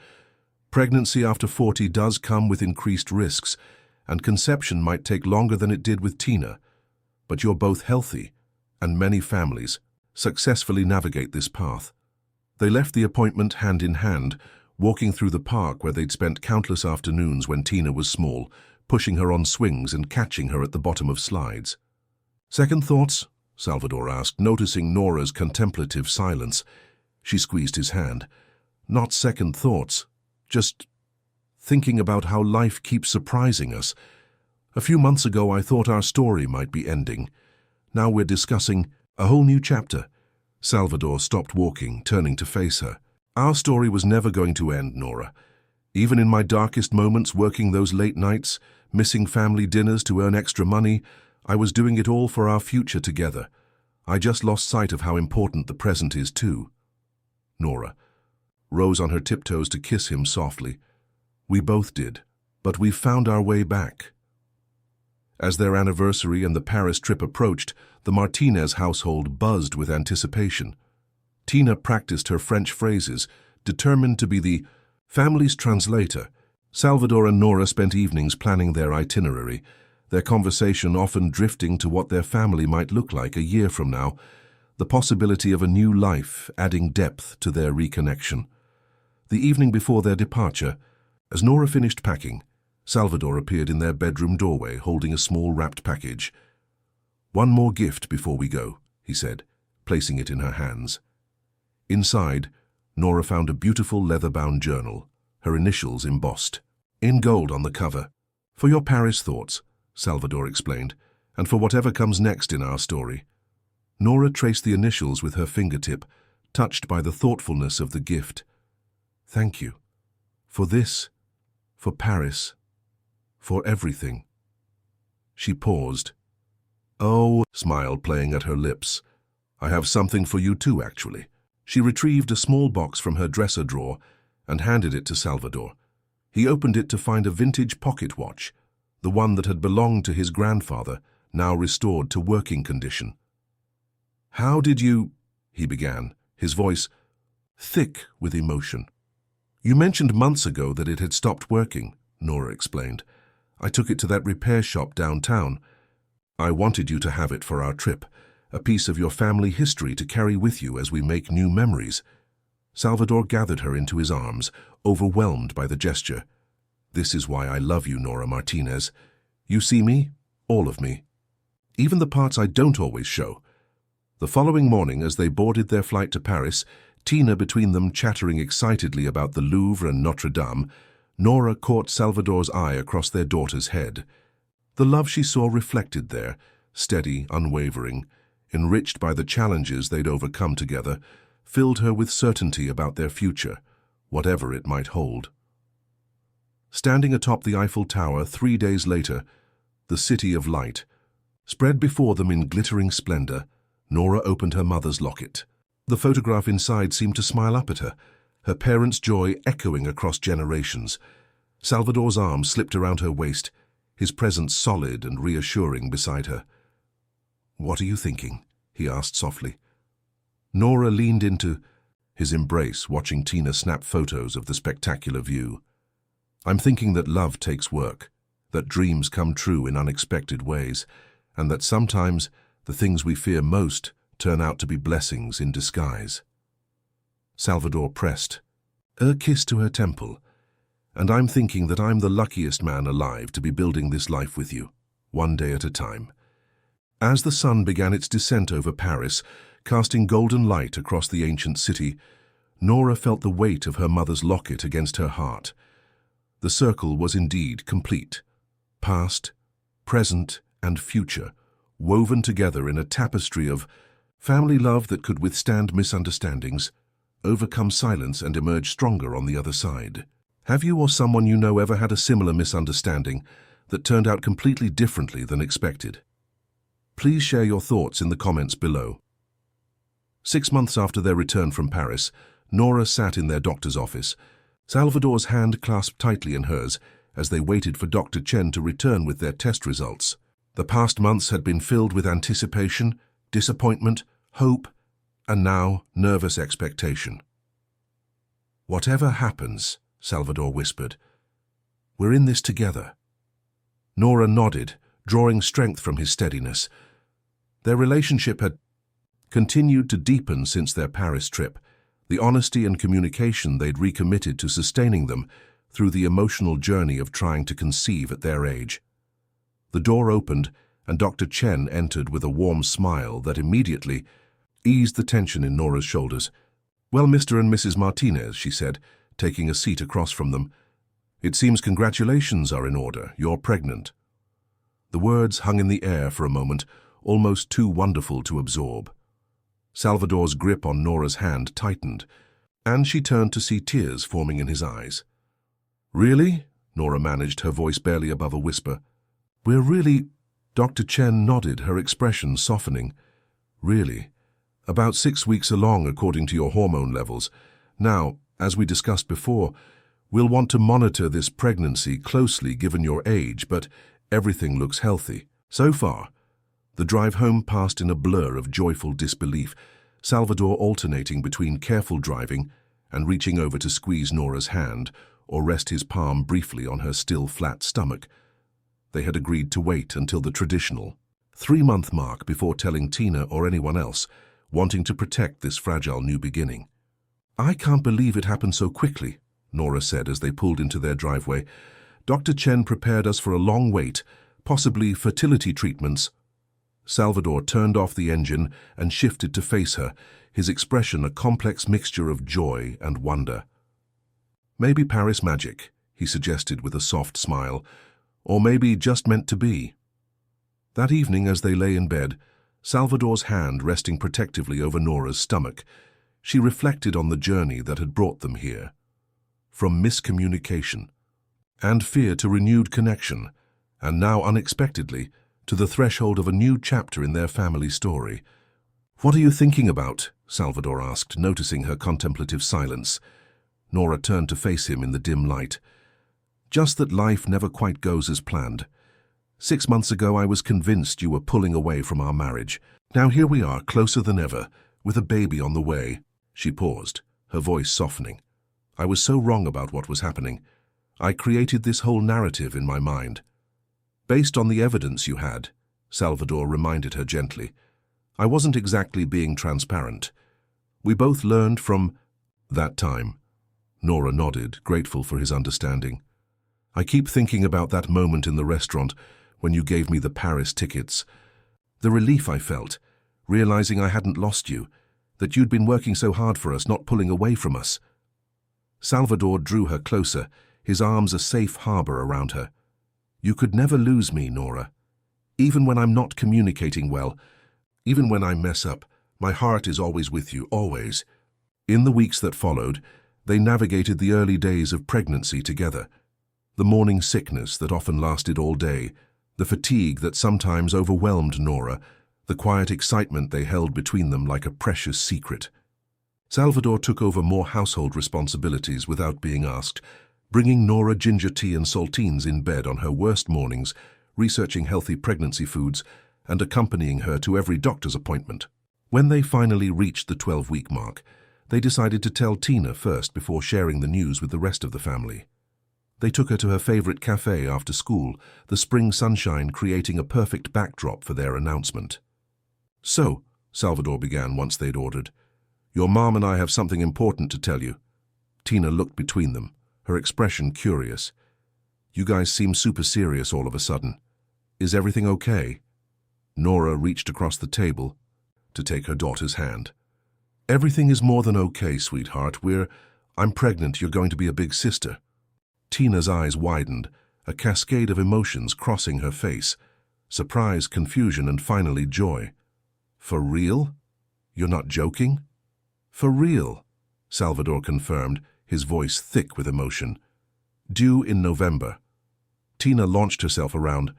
"Pregnancy after 40 does come with increased risks, and conception might take longer than it did with Tina. But you're both healthy, and many families successfully navigate this path." They left the appointment hand in hand, walking through the park where they'd spent countless afternoons when Tina was small, pushing her on swings and catching her at the bottom of slides. "Second thoughts?" Salvador asked, noticing Nora's contemplative silence. She squeezed his hand. "Not second thoughts, just thinking about how life keeps surprising us. A few months ago, I thought our story might be ending. Now we're discussing a whole new chapter." Salvador stopped walking, turning to face her. "Our story was never going to end, Nora. Even in my darkest moments, working those late nights, missing family dinners to earn extra money, I was doing it all for our future together. I just lost sight of how important the present is, too." Nora rose on her tiptoes to kiss him softly. "We both did, but we've found our way back." As their anniversary and the Paris trip approached, the Martinez household buzzed with anticipation. Tina practiced her French phrases, determined to be the family's translator. Salvador and Nora spent evenings planning their itinerary, their conversation often drifting to what their family might look like a year from now, the possibility of a new life adding depth to their reconnection. The evening before their departure, as Nora finished packing, Salvador appeared in their bedroom doorway holding a small wrapped package. "One more gift before we go," he said, placing it in her hands. Inside, Nora found a beautiful leather-bound journal, her initials embossed, in gold on the cover. "For your Paris thoughts," Salvador explained, "and for whatever comes next in our story." Nora traced the initials with her fingertip, touched by the thoughtfulness of the gift. "Thank you. For this, for Paris, for everything." She paused. "Oh," smile playing at her lips. "I have something for you too, actually." She retrieved a small box from her dresser drawer and handed it to Salvador. He opened it to find a vintage pocket watch, the one that had belonged to his grandfather, now restored to working condition. "How did you—" he began, his voice thick with emotion. "You mentioned months ago that it had stopped working," Nora explained. "I took it to that repair shop downtown. I wanted you to have it for our trip, a piece of your family history to carry with you as we make new memories." Salvador gathered her into his arms, overwhelmed by the gesture. "This is why I love you, Nora Martinez. You see me, all of me, even the parts I don't always show." The following morning, as they boarded their flight to Paris, Tina between them chattering excitedly about the Louvre and Notre Dame, Nora caught Salvador's eye across their daughter's head. The love she saw reflected there, steady, unwavering, enriched by the challenges they'd overcome together, filled her with certainty about their future, whatever it might hold. Standing atop the Eiffel Tower 3 days later, the City of Light, spread before them in glittering splendor, Nora opened her mother's locket. The photograph inside seemed to smile up at her parents' joy echoing across generations. Salvador's arm slipped around her waist, his presence solid and reassuring beside her. "What are you thinking?" he asked softly. Nora leaned into his embrace, watching Tina snap photos of the spectacular view. "I'm thinking that love takes work, that dreams come true in unexpected ways, and that sometimes the things we fear most turn out to be blessings in disguise." Salvador pressed a kiss to her temple. "And I'm thinking that I'm the luckiest man alive to be building this life with you, one day at a time." As the sun began its descent over Paris, casting golden light across the ancient city, Nora felt the weight of her mother's locket against her heart. The circle was indeed complete. Past, present, and future, woven together in a tapestry of family love that could withstand misunderstandings, overcome silence, and emerge stronger on the other side. Have you or someone you know ever had a similar misunderstanding that turned out completely differently than expected? Please share your thoughts in the comments below. 6 months after their return from Paris, Nora sat in their doctor's office, Salvador's hand clasped tightly in hers as they waited for Dr. Chen to return with their test results. The past months had been filled with anticipation, disappointment, hope, and now nervous expectation. "Whatever happens," Salvador whispered, "we're in this together." Nora nodded, drawing strength from his steadiness. Their relationship had continued to deepen since their Paris trip, the honesty and communication they'd recommitted to sustaining them through the emotional journey of trying to conceive at their age. The door opened, and Dr. Chen entered with a warm smile that immediately eased the tension in Nora's shoulders. "Well, Mr. and Mrs. Martinez," she said, taking a seat across from them, "it seems congratulations are in order. You're pregnant." The words hung in the air for a moment, almost too wonderful to absorb. Salvador's grip on Nora's hand tightened, and she turned to see tears forming in his eyes. "Really?" Nora managed, her voice barely above a whisper. "We're really—" Dr. Chen nodded, her expression softening. "Really. About 6 weeks along, according to your hormone levels. Now, as we discussed before, we'll want to monitor this pregnancy closely given your age, but everything looks healthy. So far." The drive home passed in a blur of joyful disbelief, Salvador alternating between careful driving and reaching over to squeeze Nora's hand or rest his palm briefly on her still flat stomach. They had agreed to wait until the traditional 3-month mark before telling Tina or anyone else, wanting to protect this fragile new beginning. "I can't believe it happened so quickly," Nora said as they pulled into their driveway. "Dr. Chen prepared us for a long wait, possibly fertility treatments." Salvador turned off the engine and shifted to face her, his expression a complex mixture of joy and wonder. "Maybe Paris magic," he suggested with a soft smile, "or maybe just meant to be." That evening, as they lay in bed, Salvador's hand resting protectively over Nora's stomach, she reflected on the journey that had brought them here. From miscommunication and fear to renewed connection, and now unexpectedly, to the threshold of a new chapter in their family story. "What are you thinking about?" Salvador asked, noticing her contemplative silence. Nora turned to face him in the dim light. "Just that life never quite goes as planned. 6 months ago I was convinced you were pulling away from our marriage. Now here we are, closer than ever, with a baby on the way." She paused, her voice softening. "I was so wrong about what was happening. I created this whole narrative in my mind. Based on the evidence you had," Salvador reminded her gently. "I wasn't exactly being transparent. We both learned from that time." Nora nodded, grateful for his understanding. "I keep thinking about that moment in the restaurant when you gave me the Paris tickets. The relief I felt, realizing I hadn't lost you, that you'd been working so hard for us, not pulling away from us." Salvador drew her closer, his arms a safe harbor around her. "You could never lose me, Nora. Even when I'm not communicating well, even when I mess up, my heart is always with you, always." In the weeks that followed, they navigated the early days of pregnancy together. The morning sickness that often lasted all day, the fatigue that sometimes overwhelmed Nora, the quiet excitement they held between them like a precious secret. Salvador took over more household responsibilities without being asked, bringing Nora ginger tea and saltines in bed on her worst mornings, researching healthy pregnancy foods, and accompanying her to every doctor's appointment. When they finally reached the 12-week mark, they decided to tell Tina first before sharing the news with the rest of the family. They took her to her favorite cafe after school, the spring sunshine creating a perfect backdrop for their announcement. "So," Salvador began once they'd ordered, "your mom and I have something important to tell you." Tina looked between them, her expression curious. "You guys seem super serious all of a sudden. Is everything okay?" Nora reached across the table to take her daughter's hand. "Everything is more than okay, sweetheart. I'm pregnant. You're going to be a big sister." Tina's eyes widened, a cascade of emotions crossing her face. Surprise, confusion, and finally joy. "For real? You're not joking?" "For real," Salvador confirmed, his voice thick with emotion. "Due in November." Tina launched herself around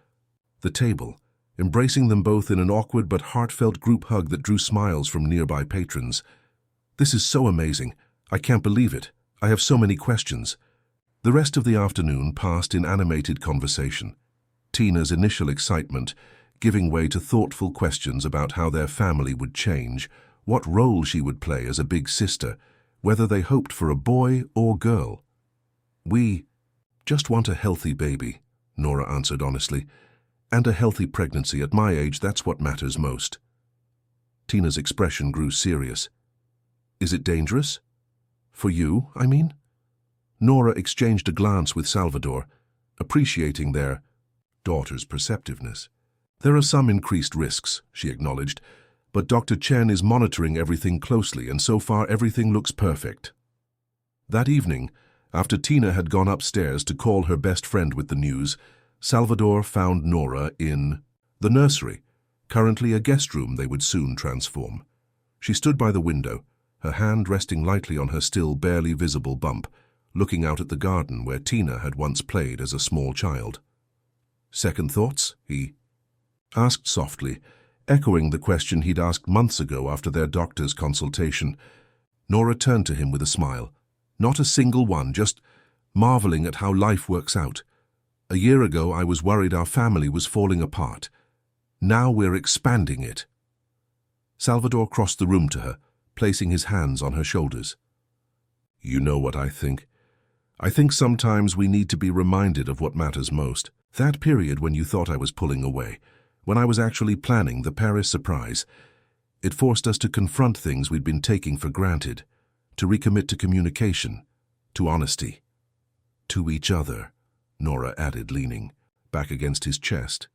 the table, embracing them both in an awkward but heartfelt group hug that drew smiles from nearby patrons. "This is so amazing. I can't believe it. I have so many questions." The rest of the afternoon passed in animated conversation, Tina's initial excitement giving way to thoughtful questions about how their family would change, what role she would play as a big sister, whether they hoped for a boy or girl. "We just want a healthy baby," Nora answered honestly, "and a healthy pregnancy. At my age, that's what matters most." Tina's expression grew serious. "Is it dangerous? For you, I mean?" Nora exchanged a glance with Salvador, appreciating their daughter's perceptiveness. "There are some increased risks," she acknowledged, "but Dr. Chen is monitoring everything closely, and so far everything looks perfect." That evening, after Tina had gone upstairs to call her best friend with the news, Salvador found Nora in the nursery, currently a guest room they would soon transform. She stood by the window, her hand resting lightly on her still barely visible bump, looking out at the garden where Tina had once played as a small child. "Second thoughts?" he asked softly, echoing the question he'd asked months ago after their doctor's consultation. Nora turned to him with a smile. "Not a single one, just marveling at how life works out. A year ago I was worried our family was falling apart. Now we're expanding it." Salvador crossed the room to her, placing his hands on her shoulders. "You know what I think. I think sometimes we need to be reminded of what matters most. That period when you thought I was pulling away, when I was actually planning the Paris surprise, it forced us to confront things we'd been taking for granted, to recommit to communication, to honesty. To each other," Nora added, leaning back against his chest.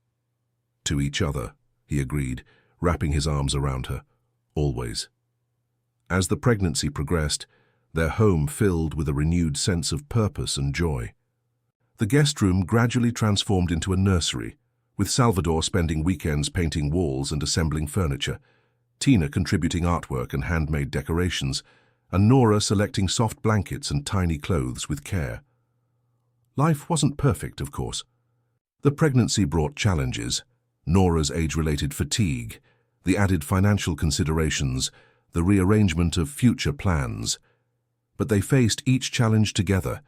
"To each other," he agreed, wrapping his arms around her. "Always." As the pregnancy progressed, their home filled with a renewed sense of purpose and joy. The guest room gradually transformed into a nursery, with Salvador spending weekends painting walls and assembling furniture, Tina contributing artwork and handmade decorations, and Nora selecting soft blankets and tiny clothes with care. Life wasn't perfect, of course. The pregnancy brought challenges, Nora's age-related fatigue, the added financial considerations, the rearrangement of future plans. But they faced each challenge together,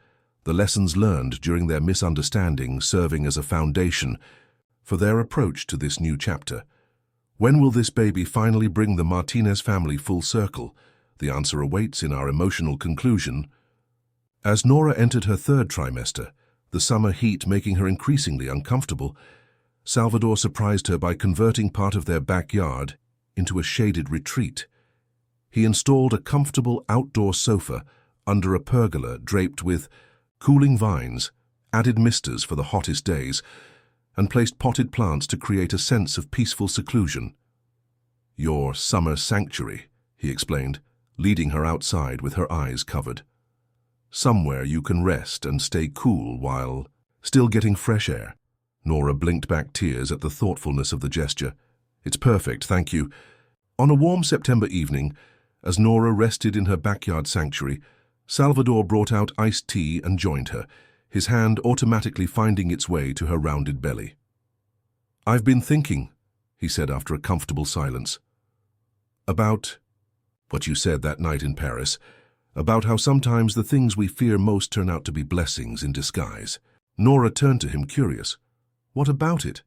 the lessons learned during their misunderstanding serving as a foundation for their approach to this new chapter. When will this baby finally bring the Martinez family full circle? The answer awaits in our emotional conclusion. As Nora entered her third trimester, the summer heat making her increasingly uncomfortable, Salvador surprised her by converting part of their backyard into a shaded retreat. He installed a comfortable outdoor sofa under a pergola draped with cooling vines, added misters for the hottest days, and placed potted plants to create a sense of peaceful seclusion. "Your summer sanctuary," he explained, leading her outside with her eyes covered. "Somewhere you can rest and stay cool while still getting fresh air." Nora blinked back tears at the thoughtfulness of the gesture. "It's perfect, thank you." On a warm September evening, as Nora rested in her backyard sanctuary, Salvador brought out iced tea and joined her, his hand automatically finding its way to her rounded belly. "I've been thinking," he said after a comfortable silence, "about what you said that night in Paris, about how sometimes the things we fear most turn out to be blessings in disguise." Nora turned to him curious. "What about it?"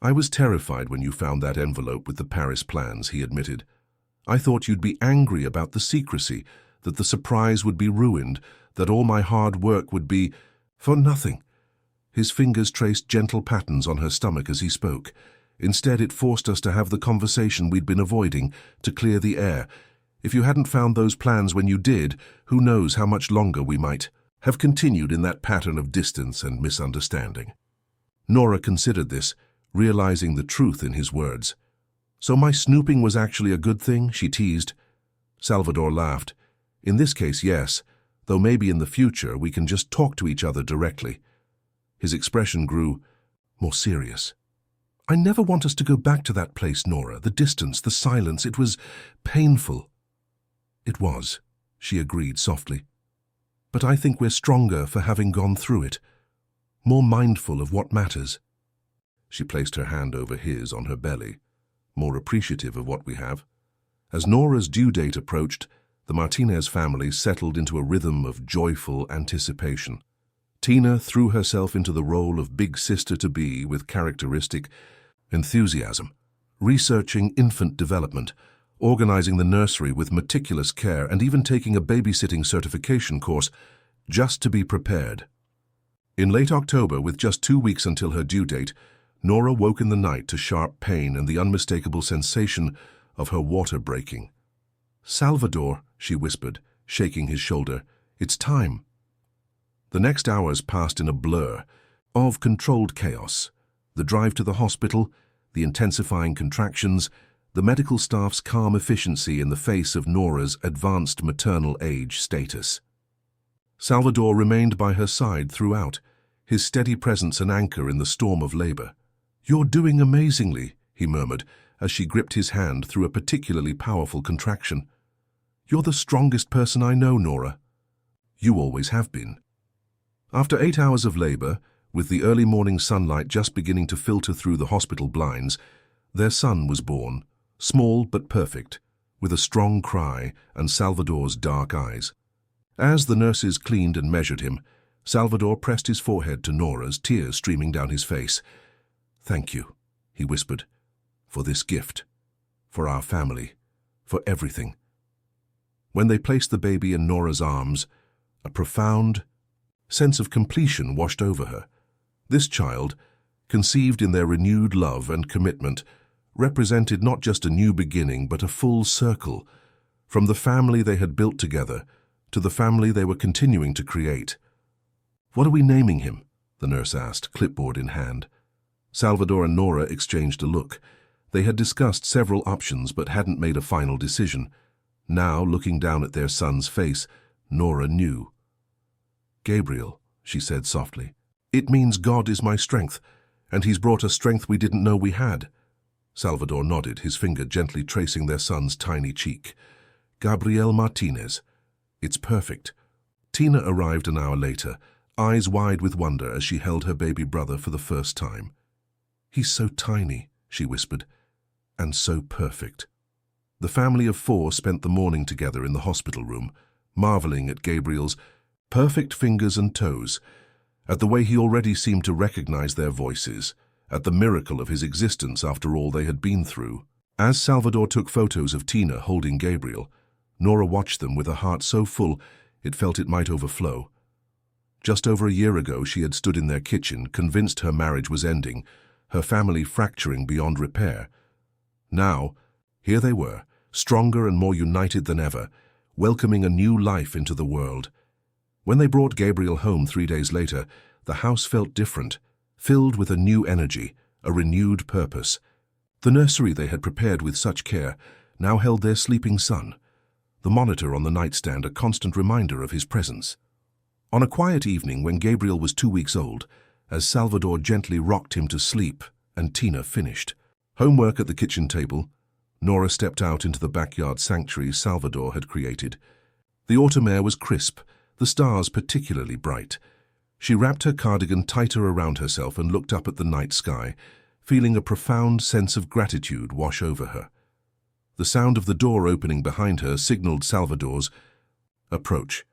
"I was terrified when you found that envelope with the Paris plans," he admitted. "I thought you'd be angry about the secrecy, that the surprise would be ruined, that all my hard work would be for nothing." His fingers traced gentle patterns on her stomach as he spoke. "Instead, it forced us to have the conversation we'd been avoiding, to clear the air. If you hadn't found those plans when you did, who knows how much longer we might have continued in that pattern of distance and misunderstanding." Nora considered this, realizing the truth in his words. "So my snooping was actually a good thing?" she teased. Salvador laughed. "In this case, yes, though maybe in the future we can just talk to each other directly." His expression grew more serious. "I never want us to go back to that place, Nora. The distance, the silence, it was painful." "It was," she agreed softly. "But I think we're stronger for having gone through it, more mindful of what matters." She placed her hand over his on her belly, more appreciative of what we have. As Nora's due date approached, the Martinez family settled into a rhythm of joyful anticipation. Tina threw herself into the role of big sister-to-be with characteristic enthusiasm, researching infant development, organizing the nursery with meticulous care, and even taking a babysitting certification course just to be prepared. In late October, with just 2 weeks until her due date, Nora woke in the night to sharp pain and the unmistakable sensation of her water breaking. "Salvador," she whispered, shaking his shoulder, "it's time." The next hours passed in a blur of controlled chaos. The drive to the hospital, the intensifying contractions, the medical staff's calm efficiency in the face of Nora's advanced maternal age status. Salvador remained by her side throughout, his steady presence an anchor in the storm of labor. "You're doing amazingly," he murmured, as she gripped his hand through a particularly powerful contraction. "You're the strongest person I know, Nora." "You always have been." After 8 hours of labor, with the early morning sunlight just beginning to filter through the hospital blinds, their son was born, small but perfect, with a strong cry and Salvador's dark eyes. As the nurses cleaned and measured him, Salvador pressed his forehead to Nora's, tears streaming down his face. "Thank you," he whispered, "for this gift, for our family, for everything." When they placed the baby in Nora's arms, a profound sense of completion washed over her. This child, conceived in their renewed love and commitment, represented not just a new beginning but a full circle, from the family they had built together to the family they were continuing to create. "What are we naming him?" the nurse asked, clipboard in hand. Salvador and Nora exchanged a look. They had discussed several options but hadn't made a final decision. Now, looking down at their son's face, Nora knew. "Gabriel," she said softly. "It means God is my strength, and he's brought us strength we didn't know we had." Salvador nodded, his finger gently tracing their son's tiny cheek. "Gabriel Martinez. It's perfect." Tina arrived an hour later, eyes wide with wonder as she held her baby brother for the first time. "He's so tiny," she whispered. And so perfect. The family of 4 spent the morning together in the hospital room, marveling at Gabriel's perfect fingers and toes, at the way he already seemed to recognize their voices, at the miracle of his existence after all they had been through. As Salvador took photos of Tina holding Gabriel, Nora watched them with a heart so full it felt it might overflow. Just over a year ago, she had stood in their kitchen, convinced her marriage was ending, her family fracturing beyond repair. Now, here they were, stronger and more united than ever, welcoming a new life into the world. When they brought Gabriel home 3 days later, the house felt different, filled with a new energy, a renewed purpose. The nursery they had prepared with such care now held their sleeping son, the monitor on the nightstand a constant reminder of his presence. On a quiet evening when Gabriel was 2 weeks old, as Salvador gently rocked him to sleep and Tina finished homework at the kitchen table, Nora stepped out into the backyard sanctuary Salvador had created. The autumn air was crisp, the stars particularly bright. She wrapped her cardigan tighter around herself and looked up at the night sky, feeling a profound sense of gratitude wash over her. The sound of the door opening behind her signaled Salvador's approach.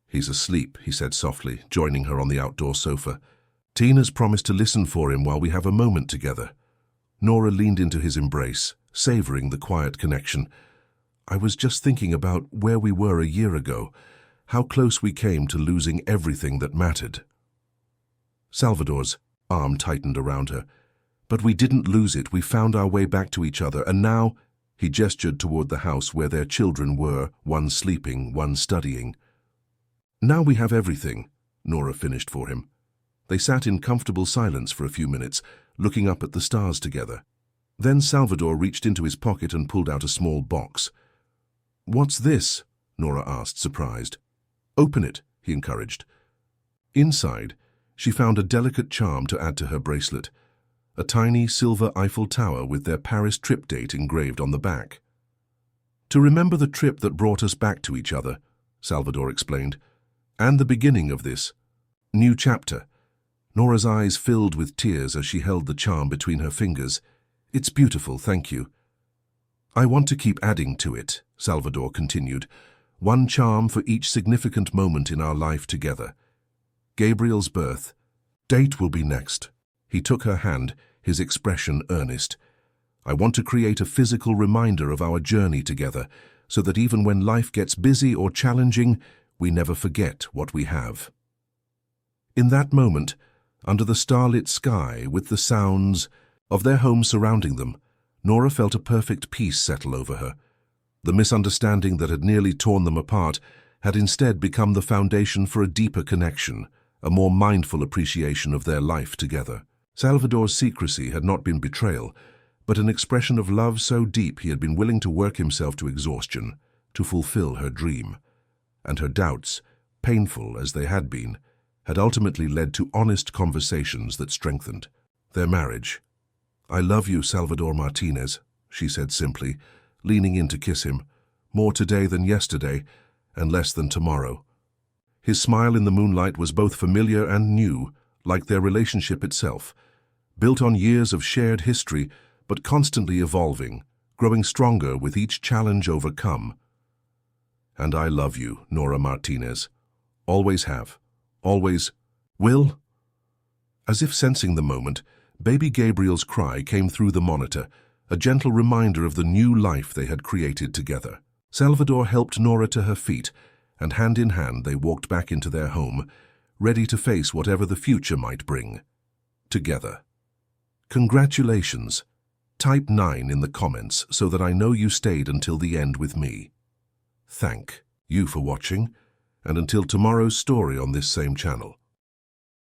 "He's asleep," he said softly, joining her on the outdoor sofa. "Tina's promised to listen for him while we have a moment together." Nora leaned into his embrace, savoring the quiet connection. "I was just thinking about where we were a year ago, how close we came to losing everything that mattered." Salvador's arm tightened around her. "But we didn't lose it, we found our way back to each other, and now—" He gestured toward the house where their children were, one sleeping, one studying. "Now we have everything," Nora finished for him. They sat in comfortable silence for a few minutes, looking up at the stars together. Then Salvador reached into his pocket and pulled out a small box. "What's this?" Nora asked, surprised. "Open it," he encouraged. Inside, she found a delicate charm to add to her bracelet, a tiny silver Eiffel Tower with their Paris trip date engraved on the back. "To remember the trip that brought us back to each other," Salvador explained, "and the beginning of this new chapter." Nora's eyes filled with tears as she held the charm between her fingers. "It's beautiful, thank you." "I want to keep adding to it," Salvador continued, "one charm for each significant moment in our life together. Gabriel's birth date will be next." He took her hand, his expression earnest. "I want to create a physical reminder of our journey together, so that even when life gets busy or challenging, we never forget what we have." In that moment, under the starlit sky, with the sounds of their home surrounding them, Nora felt a perfect peace settle over her. The misunderstanding that had nearly torn them apart had instead become the foundation for a deeper connection, a more mindful appreciation of their life together. Salvador's secrecy had not been betrayal, but an expression of love so deep he had been willing to work himself to exhaustion to fulfill her dream. And her doubts, painful as they had been, had ultimately led to honest conversations that strengthened their marriage. "I love you, Salvador Martinez," she said simply, leaning in to kiss him, "more today than yesterday, and less than tomorrow." His smile in the moonlight was both familiar and new, like their relationship itself, built on years of shared history, but constantly evolving, growing stronger with each challenge overcome. "And I love you, Nora Martinez. Always have. Always will." As if sensing the moment, baby Gabriel's cry came through the monitor, a gentle reminder of the new life they had created together. Salvador helped Nora to her feet, and hand in hand they walked back into their home, ready to face whatever the future might bring. Together. Congratulations. Type 9 in the comments so that I know you stayed until the end with me. Thank you for watching, and until tomorrow's story on this same channel.